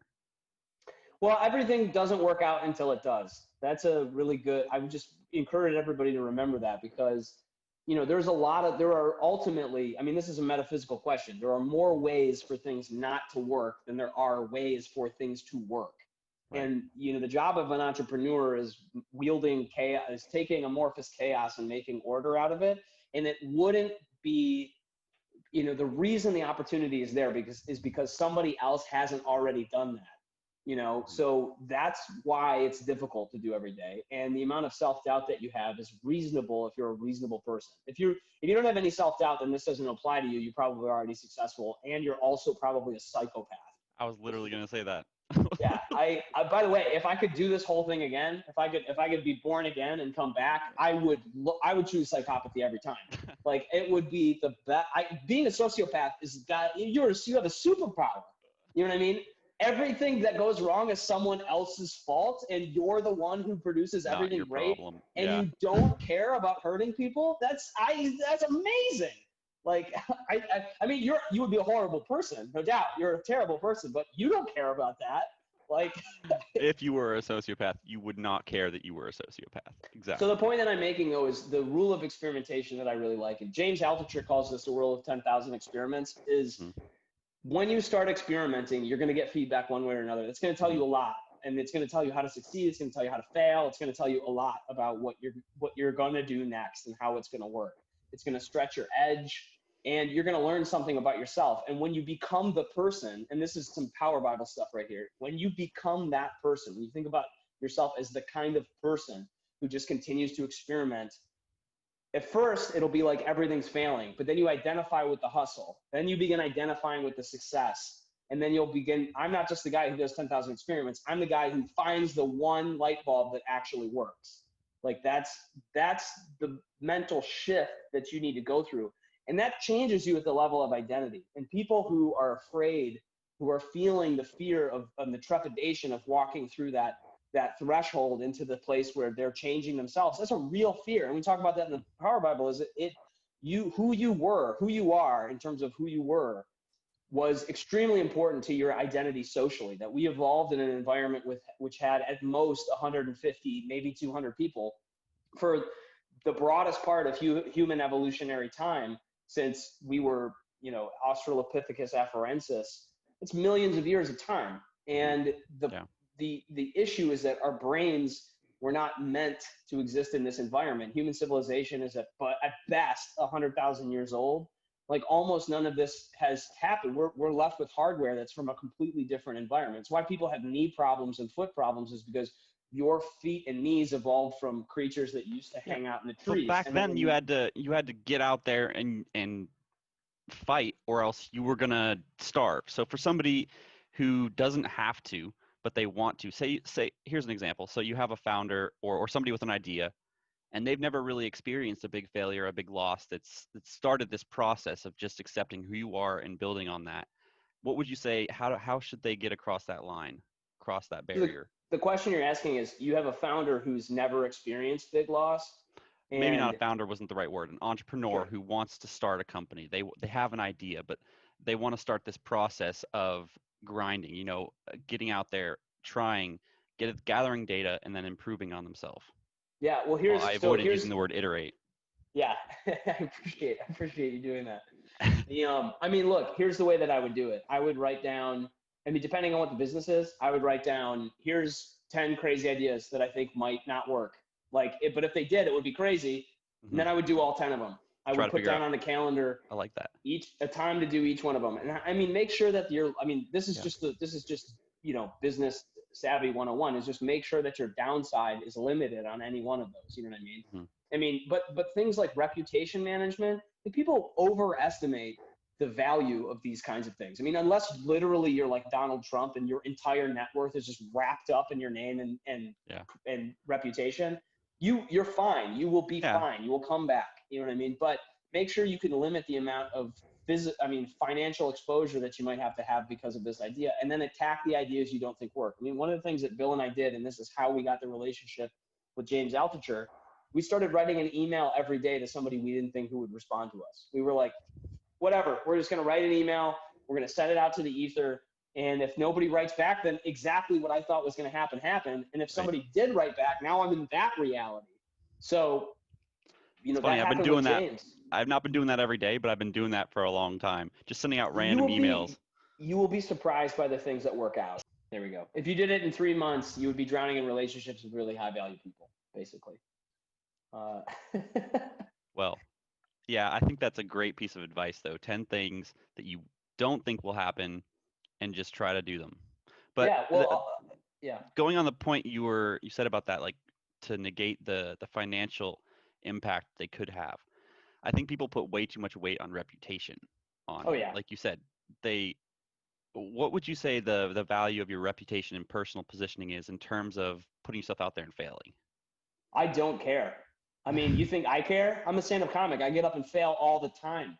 Speaker 1: Well, everything doesn't work out until it does. That's a really good. I would just encourage everybody to remember that because, there are ultimately, I mean, this is a metaphysical question. There are more ways for things not to work than there are ways for things to work. Right. And, the job of an entrepreneur is wielding chaos, is taking amorphous chaos and making order out of it. And it wouldn't be, the reason the opportunity is there is because somebody else hasn't already done that, so that's why it's difficult to do every day. And the amount of self-doubt that you have is reasonable if you're a reasonable person. If you don't have any self-doubt, then this doesn't apply to you. You're probably already successful. And you're also probably a psychopath. I was
Speaker 2: literally going to say that.
Speaker 1: Yeah. I by the way, if I could do this whole thing again, if I could be born again and come back, I would choose psychopathy every time. Like it would be the best. Being a sociopath you have a superpower. You know what I mean? everything that goes wrong is someone else's fault, and you're the one who produces
Speaker 2: Not
Speaker 1: everything
Speaker 2: your
Speaker 1: great,
Speaker 2: problem.
Speaker 1: and
Speaker 2: Yeah.
Speaker 1: you don't care about hurting people. That's amazing. Like, I mean, you would be a horrible person, no doubt. You're a terrible person, but you don't care about that. Like,
Speaker 2: If you were a sociopath, you would not care that you were a sociopath. Exactly.
Speaker 1: so the point that I'm making, though, is the rule of experimentation that I really like, and James Altucher calls this the rule of 10,000 experiments, is when you start experimenting, you're going to get feedback one way or another. That's going to tell you a lot, and it's going to tell you how to succeed. It's going to tell you how to fail. It's going to tell you a lot about what you're going to do next and how it's going to work. It's going to stretch your edge, and you're going to learn something about yourself. And when you become the person, and this is some Power Bible stuff right here, when you become that person, when you think about yourself as the kind of person who just continues to experiment, at first it'll be like everything's failing, but then you identify with the hustle. Then you begin identifying with the success. And then you'll begin, I'm not just the guy who does 10,000 experiments. I'm the guy who finds the one light bulb that actually works. Like that's the mental shift that you need to go through. And that changes you at the level of identity. And people who are afraid, who are feeling the fear of the trepidation of walking through that threshold into the place where they're changing themselves, that's a real fear. And we talk about that in the Power Bible, is who you are in terms of who you were was extremely important to your identity socially. That we evolved in an environment which had at most 150, maybe 200 people for the broadest part of human evolutionary time, since we were, Australopithecus afarensis. It's millions of years of time. And the issue is that our brains were not meant to exist in this environment. Human civilization is at best 100,000 years old. Like almost none of this has happened. We're left with hardware that's from a completely different environment. It's why people have knee problems and foot problems, is because your feet and knees evolved from creatures that used to hang out in the trees.
Speaker 2: But back then you had to get out there and fight, or else you were gonna starve. So for somebody who doesn't have to, but they want to, say here's an example. So you have a founder or somebody with an idea, and they've never really experienced a big failure, a big loss that started this process of just accepting who you are and building on that. What would you say, how should they get across that line, across that barrier?
Speaker 1: The question you're asking is, you have a founder who's never experienced big loss.
Speaker 2: Maybe not a founder wasn't the right word. An entrepreneur who wants to start a company. They have an idea, but they want to start this process of grinding, getting out there, trying, gathering data, and then improving on themselves.
Speaker 1: Yeah, well,
Speaker 2: I avoided using the word iterate.
Speaker 1: Yeah, I appreciate you doing that. Look, here's the way that I would do it. I would write down, depending on what the business is, I would write down, here's 10 crazy ideas that I think might not work. But if they did, it would be crazy. And then I would do all 10 of them. I would put down on the calendar.
Speaker 2: I like that.
Speaker 1: A time to do each one of them. And make sure that this is just business savvy 101, is just make sure that your downside is limited on any one of those. You know what I mean? But things like reputation management, people overestimate the value of these kinds of things. Unless literally you're like Donald Trump and your entire net worth is just wrapped up in your name and reputation, you're fine. You will be fine. You will come back. You know what I mean? But make sure you can limit the amount of financial exposure that you might have to have because of this idea, and then attack the ideas you don't think work. One of the things that Bill and I did, and this is how we got the relationship with James Altucher, we started writing an email every day to somebody we didn't think who would respond to us. We were like, whatever, we're just going to write an email. We're going to send it out to the ether. And if nobody writes back, then exactly what I thought was going to happen happened. And if somebody did write back, now I'm in that reality. So,
Speaker 2: it's funny, I've been doing that. I've not been doing that every day, but I've been doing that for a long time. Just sending out random emails.
Speaker 1: You will be surprised by the things that work out. There we go. If you did it in 3 months, you would be drowning in relationships with really high value people, basically.
Speaker 2: Well, yeah, I think that's a great piece of advice, though. 10 things that you don't think will happen, and just try to do them. But going on the point you said about that, like to negate the financial impact they could have. I think people put way too much weight on reputation. Like you said, what would you say the value of your reputation and personal positioning is in terms of putting yourself out there and failing?
Speaker 1: I don't care. You think I care? I'm a stand-up comic. I get up and fail all the time.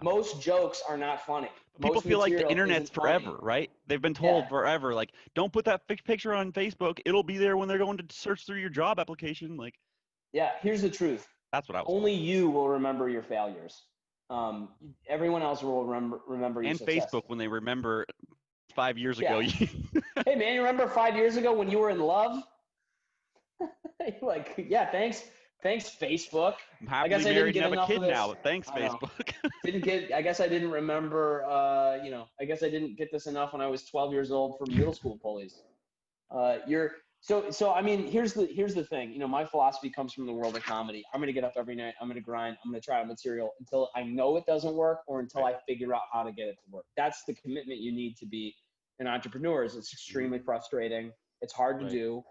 Speaker 1: Most jokes are not funny.
Speaker 2: people
Speaker 1: most
Speaker 2: feel like the
Speaker 1: material
Speaker 2: internet's
Speaker 1: isn't funny.
Speaker 2: forever, right? They've been told
Speaker 1: Yeah.
Speaker 2: forever, like, don't put that picture on Facebook. It'll be there when they're going to search through your job application. Like,
Speaker 1: Yeah, here's the truth.
Speaker 2: that's what I was
Speaker 1: Only
Speaker 2: told.
Speaker 1: you will remember your failures. Everyone else will remember your
Speaker 2: And
Speaker 1: successes.
Speaker 2: Facebook, when they remember 5 years
Speaker 1: Yeah.
Speaker 2: ago.
Speaker 1: Hey man, you remember 5 years ago when you were in love? Like, yeah, thanks, Facebook.
Speaker 2: I'm
Speaker 1: I guess
Speaker 2: happily
Speaker 1: I didn't
Speaker 2: married
Speaker 1: get
Speaker 2: and have a
Speaker 1: enough
Speaker 2: kid
Speaker 1: of this.
Speaker 2: now, but thanks,
Speaker 1: I know.
Speaker 2: Facebook.
Speaker 1: I guess I didn't remember. I guess I didn't get this enough when I was 12 years old for middle school pulleys. So I mean, here's the thing. My philosophy comes from the world of comedy. I'm gonna get up every night. I'm gonna grind. I'm gonna try out material until I know it doesn't work, or until I figure out how to get it to work. That's the commitment you need to be an entrepreneur. It's extremely frustrating. It's hard to do.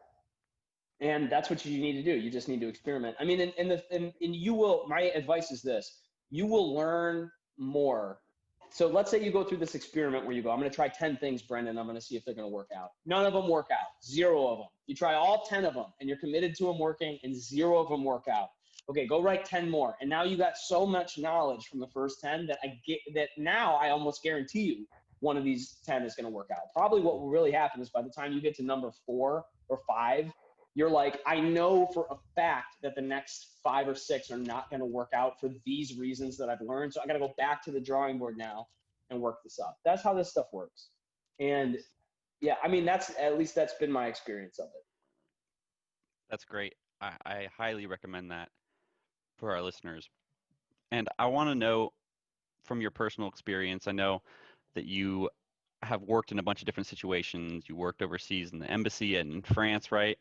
Speaker 1: And that's what you need to do. You just need to experiment. I mean, and you will, my advice is this, you will learn more. So let's say you go through this experiment where you go, I'm going to try 10 things, Brendon. I'm going to see if they're going to work out. None of them work out. 0 of them. You try all 10 of them and you're committed to them working, and 0 of them work out. Okay, go write 10 more. And now you got so much knowledge from the first 10 that now I almost guarantee you one of these 10 is going to work out. Probably what will really happen is by the time you get to number 4 or 5, you're like, I know for a fact that the next 5 or 6 are not going to work out for these reasons that I've learned. So I got to go back to the drawing board now and work this up. That's how this stuff works. And yeah, I mean, that's been my experience of it.
Speaker 2: That's great. I highly recommend that for our listeners. And I want to know from your personal experience, I know that you have worked in a bunch of different situations. You worked overseas in the embassy and in France, right?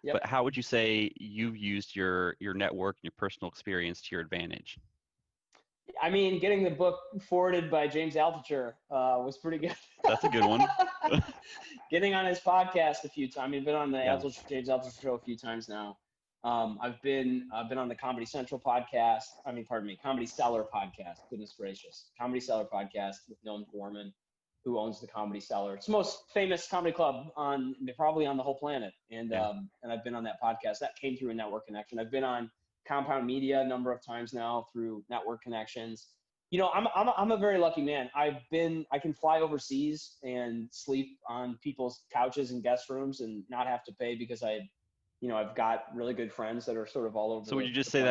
Speaker 1: Yep.
Speaker 2: But how would you say you've used your network and your personal experience to your advantage?
Speaker 1: I mean, getting the book forwarded by James Altucher was pretty good.
Speaker 2: That's a good one.
Speaker 1: Getting on his podcast a few times. I've been on the
Speaker 2: Yeah.
Speaker 1: James Altucher show a few times now. I've been on the Comedy Central podcast. Comedy Cellar podcast. Goodness gracious, Comedy Cellar podcast with Noam Gorman, who owns the Comedy Cellar. It's the most famous comedy club probably on the whole planet. And and I've been on that podcast. That came through a network connection. I've been on Compound Media a number of times now through network connections. I'm a very lucky man. I can fly overseas and sleep on people's couches and guest rooms and not have to pay because I've got really good friends that are sort of all over.
Speaker 2: So would you just say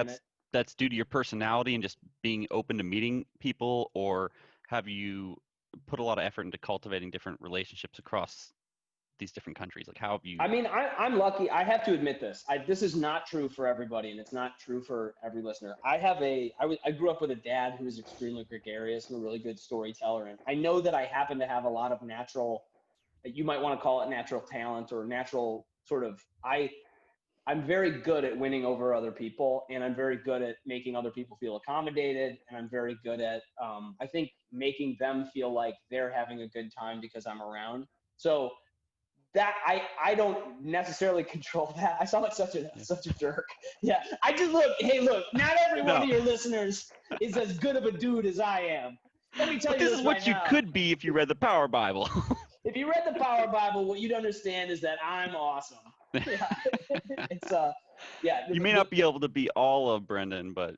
Speaker 2: that's due to your personality and just being open to meeting people, or have you put a lot of effort into cultivating different relationships across these different countries? Like, how have you?
Speaker 1: I mean, I'm lucky. I have to admit this. This is not true for everybody, and it's not true for every listener. I grew up with a dad who was extremely gregarious and a really good storyteller, and I know that I happen to have a lot of natural, you might want to call it natural talent or natural sort of. I'm very good at winning over other people, and I'm very good at making other people feel accommodated, and I'm very good at I think making them feel like they're having a good time because I'm around. So that I don't necessarily control that. I sound like such a jerk. Yeah. Look, not every one of your listeners is as good of a dude as I am. Let me tell you
Speaker 2: this is what you could be if you read the Power Bible.
Speaker 1: If you read the Power Bible, what you'd understand is that I'm awesome. Yeah. It's
Speaker 2: You may not be able to be all of Brendon, but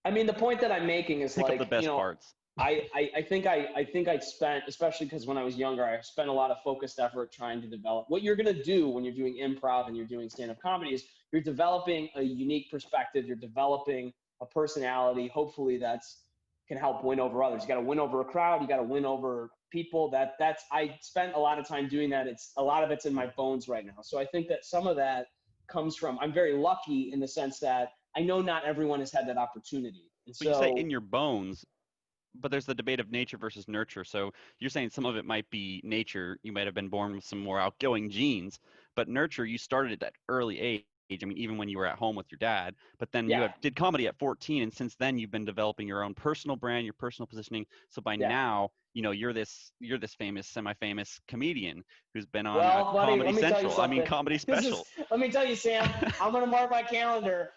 Speaker 1: I mean, the point that I'm making is
Speaker 2: pick up the best parts.
Speaker 1: I think I spent, especially because when I was younger, I spent a lot of focused effort trying to develop what you're going to do when you're doing improv and you're doing stand-up comedy is you're developing a unique perspective. You're developing a personality. Hopefully can help win over others. You got to win over a crowd. You got to win over people. I spent a lot of time doing that. A lot of it's in my bones right now. So I think that some of that comes from, I'm very lucky in the sense that I know not everyone has had that opportunity. And
Speaker 2: so you say in your bones, but there's the debate of nature versus nurture. So you're saying some of it might be nature. You might have been born with some more outgoing genes, but nurture, you started at that early age. I mean, even when you were at home with your dad, but then you did comedy at 14. And since then you've been developing your own personal brand, your personal positioning. So by now, you're this famous, semi-famous comedian who's been on Comedy Central. Comedy Special.
Speaker 1: Let me tell you, Sam, I'm going to mark my calendar.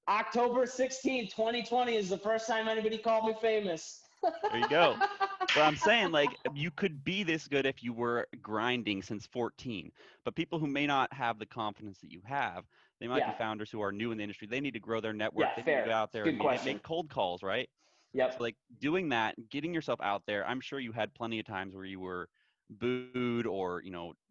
Speaker 1: October 16th, 2020 is the first time anybody called me famous.
Speaker 2: There you go. But I'm saying, like, you could be this good if you were grinding since 14. But people who may not have the confidence that you have, they might be founders who are new in the industry. They need to grow their network. They need to go out there and make cold calls, right?
Speaker 1: Yep.
Speaker 2: So like doing that, getting yourself out there, I'm sure you had plenty of times where you were booed or,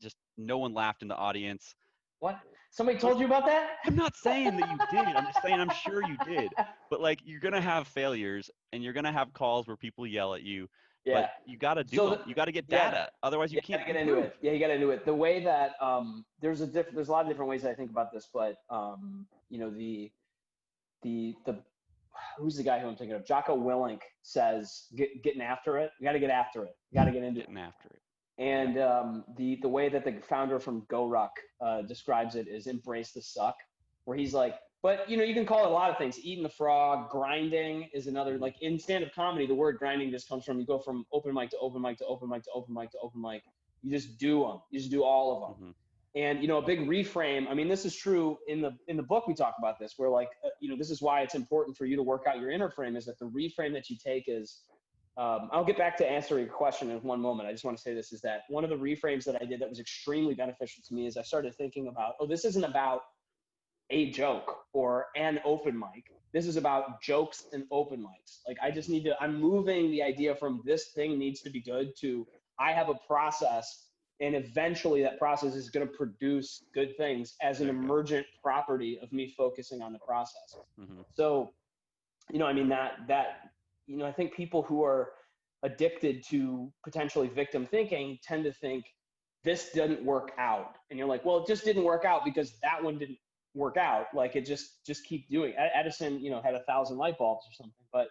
Speaker 2: just no one laughed in the audience.
Speaker 1: What? Somebody told you about that?
Speaker 2: I'm not saying that you did. I'm just saying I'm sure you did. But like you're going to have failures and you're going to have calls where people yell at you, but
Speaker 1: Yeah.
Speaker 2: you got to do
Speaker 1: So
Speaker 2: them. You got to get
Speaker 1: yeah,
Speaker 2: data. Otherwise you can't
Speaker 1: gotta get into
Speaker 2: improve.
Speaker 1: it. Yeah, you gotta do it. The way that there's a lot of different ways that I think about this, but the who's the guy who I'm thinking of? Jocko Willink says getting after it. You got to get after it. You got to get into it.
Speaker 2: Getting after it.
Speaker 1: And the way that the founder from GoRuck describes it is embrace the suck, where he's like, but you can call it a lot of things. Eating the frog, grinding is another. Like in stand-up comedy, the word grinding just comes from you go from open mic to open mic to open mic to open mic to open mic. You just do them. You just do all of them. And a big reframe. I mean, this is true in the book. We talk about this, where like this is why it's important for you to work out your inner frame. Is that the reframe that you take is. I'll get back to answering your question in one moment. I just want to say this is that one of the reframes that I did that was extremely beneficial to me is I started thinking about, this isn't about a joke or an open mic. This is about jokes and open mics. Like I'm moving the idea from this thing needs to be good to I have a process and eventually that process is going to produce good things as an emergent property of me focusing on the process. So, I mean, I think people who are addicted to potentially victim thinking tend to think this didn't work out. And you're like, well, it just didn't work out because that one didn't work out. Like it just keep doing. Edison, had 1,000 light bulbs or something. But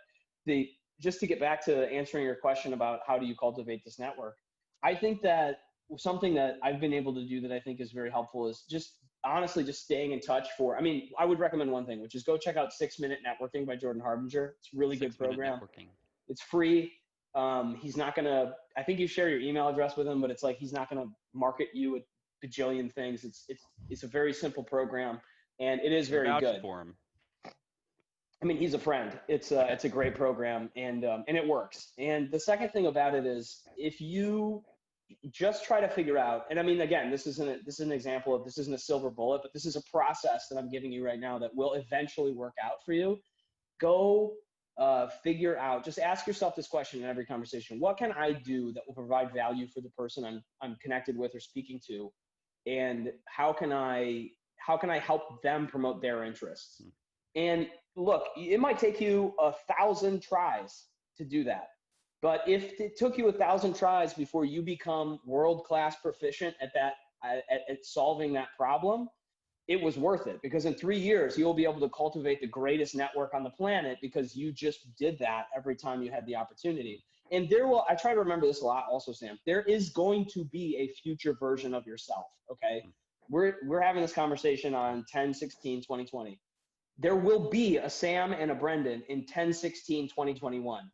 Speaker 1: just to get back to answering your question about how do you cultivate this network, I think that something that I've been able to do that I think is very helpful is just honestly just staying in touch I would recommend one thing, which is go check out 6 Minute Networking by Jordan Harbinger. It's a really good program. It's free. He's not going to, I think you share your email address with him, but it's like, he's not going to market you a bajillion things. It's a very simple program and it is very good.
Speaker 2: For him.
Speaker 1: I mean, he's a friend. It's a great program and it works. And the second thing about it is if you just try to figure out, and I mean, again, this is an example of, this isn't a silver bullet, but this is a process that I'm giving you right now that will eventually work out for you. Go figure out, just ask yourself this question in every conversation. What can I do that will provide value for the person I'm connected with or speaking to? And how can I help them promote their interests? And look, it might take you 1,000 tries to do that. But if it took you 1,000 tries before you become world-class proficient at solving that problem, it was worth it, because in 3 years, you'll be able to cultivate the greatest network on the planet because you just did that every time you had the opportunity. And I try to remember this a lot also, Sam, there is going to be a future version of yourself, okay? We're having this conversation on 10/16/2020. There will be a Sam and a Brendon in 10/16/2021.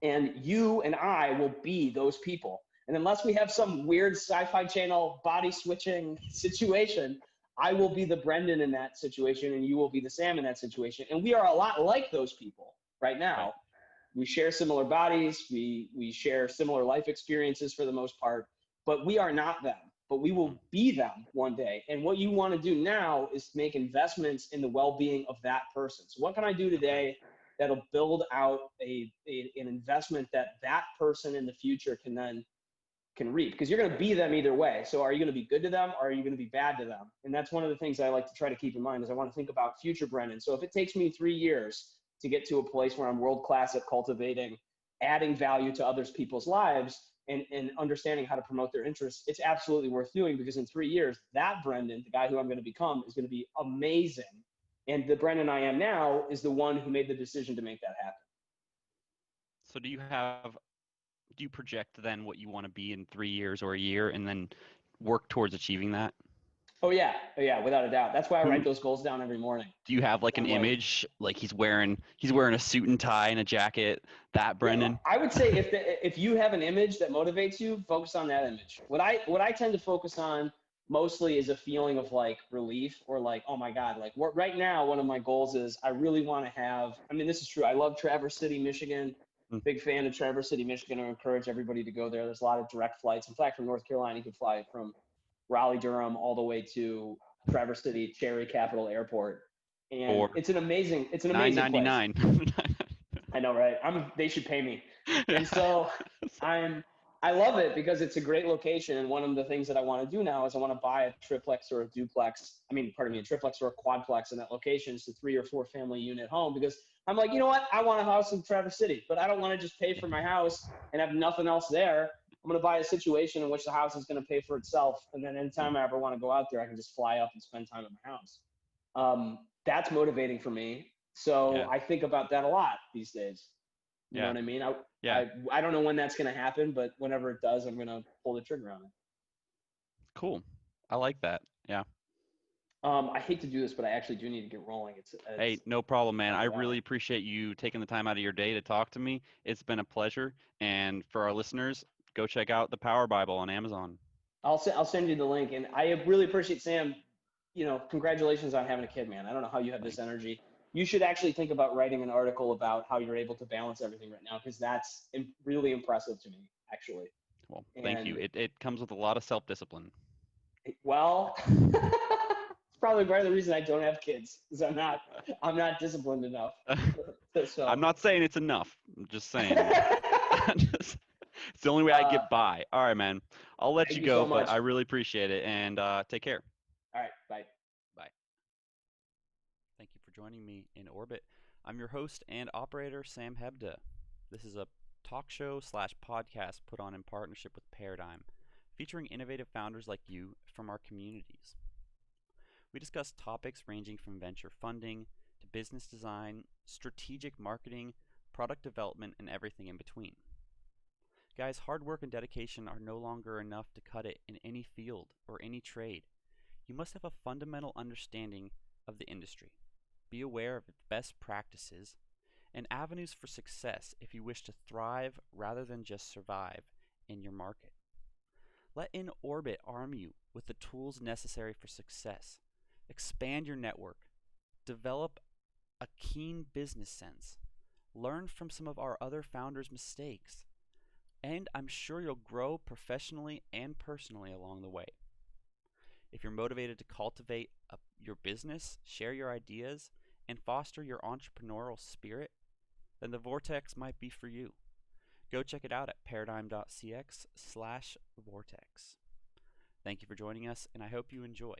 Speaker 1: And you and I will be those people. And unless we have some weird sci-fi channel body switching situation, I will be the Brendon in that situation and you will be the Sam in that situation. And we are a lot like those people right now. Right. We share similar bodies. We share similar life experiences for the most part, but we are not them, but we will be them one day. And what you want to do now is make investments in the well-being of that person. So what can I do today that'll build out an investment that person in the future can reap? Because you're going to be them either way. So are you going to be good to them or are you going to be bad to them? And that's one of the things I like to try to keep in mind is I want to think about future Brendon. So if it takes me 3 years to get to a place where I'm world-class at cultivating, adding value to others people's lives and understanding how to promote their interests, it's absolutely worth doing, because in 3 years, that Brendon, the guy who I'm going to become, is going to be amazing. And the Brendon I am now is the one who made the decision to make that happen.
Speaker 2: So do you project then what you want to be in 3 years or a year and then work towards achieving that?
Speaker 1: Oh yeah, without a doubt. That's why I write those goals down every morning.
Speaker 2: Do you have like an image, like he's wearing a suit and tie and a jacket, that Brendon?
Speaker 1: Yeah, I would say if you have an image that motivates you, focus on that image. What I tend to focus on mostly is a feeling of like relief, or like, oh my God, like right now, one of my goals is I really want to have, I mean, this is true. I love Traverse City, Michigan. Big fan of Traverse City, Michigan. I encourage everybody to go there. There's a lot of direct flights. In fact, from North Carolina, you could fly from Raleigh, Durham, all the way to Traverse City, Cherry Capital Airport. And it's an amazing place. I know, right? They should pay me. And so I love it because it's a great location. And one of the things that I want to do now is I want to buy a triplex or a duplex. I mean, pardon me, a triplex or a quadplex in that location. It's a 3 or 4 family unit home because I'm like, you know what? I want a house in Traverse City, but I don't want to just pay for my house and have nothing else there. I'm going to buy a situation in which the house is going to pay for itself. And then anytime I ever want to go out there, I can just fly up and spend time at my house. That's motivating for me. So
Speaker 2: Yeah.
Speaker 1: I think about that a lot these days. You know
Speaker 2: Yeah.
Speaker 1: what I mean?
Speaker 2: Yeah.
Speaker 1: I don't know when that's going to happen, but whenever it does, I'm going to pull the trigger on it.
Speaker 2: Cool. I like that. Yeah.
Speaker 1: I hate to do this, but I actually do need to get rolling.
Speaker 2: Hey, no problem, man. I really appreciate you taking the time out of your day to talk to me. It's been a pleasure. And for our listeners, go check out the Power Bible on Amazon.
Speaker 1: I'll send you the link, and I really appreciate Sam. You know, congratulations on having a kid, man. I don't know how you have this energy. You should actually think about writing an article about how you're able to balance everything right now, because that's really impressive to me, actually.
Speaker 2: Well, thank you. It comes with a lot of self-discipline.
Speaker 1: Well, it's probably part of the reason I don't have kids, because I'm not disciplined enough. So.
Speaker 2: I'm not saying it's enough. I'm just saying. It's the only way I get by. All right, man. I'll let you go,
Speaker 1: so
Speaker 2: but I really appreciate it, and take care.
Speaker 1: All right, bye.
Speaker 2: Bye.
Speaker 3: Thank you for joining me in Orbit. I'm your host and operator, Sam Hebda. This is a talk show / podcast put on in partnership with Paradigm, featuring innovative founders like you from our communities. We discuss topics ranging from venture funding to business design, strategic marketing, product development, and everything in between. Guys, hard work and dedication are no longer enough to cut it in any field or any trade. You must have a fundamental understanding of the industry, be aware of its best practices, and avenues for success if you wish to thrive rather than just survive in your market. Let In Orbit arm you with the tools necessary for success. Expand your network. Develop a keen business sense. Learn from some of our other founders' mistakes. And I'm sure you'll grow professionally and personally along the way. If you're motivated to cultivate your business, share your ideas, and foster your entrepreneurial spirit, then the Vortex might be for you. Go check it out at paradigm.cx/vortex. Thank you for joining us, and I hope you enjoy.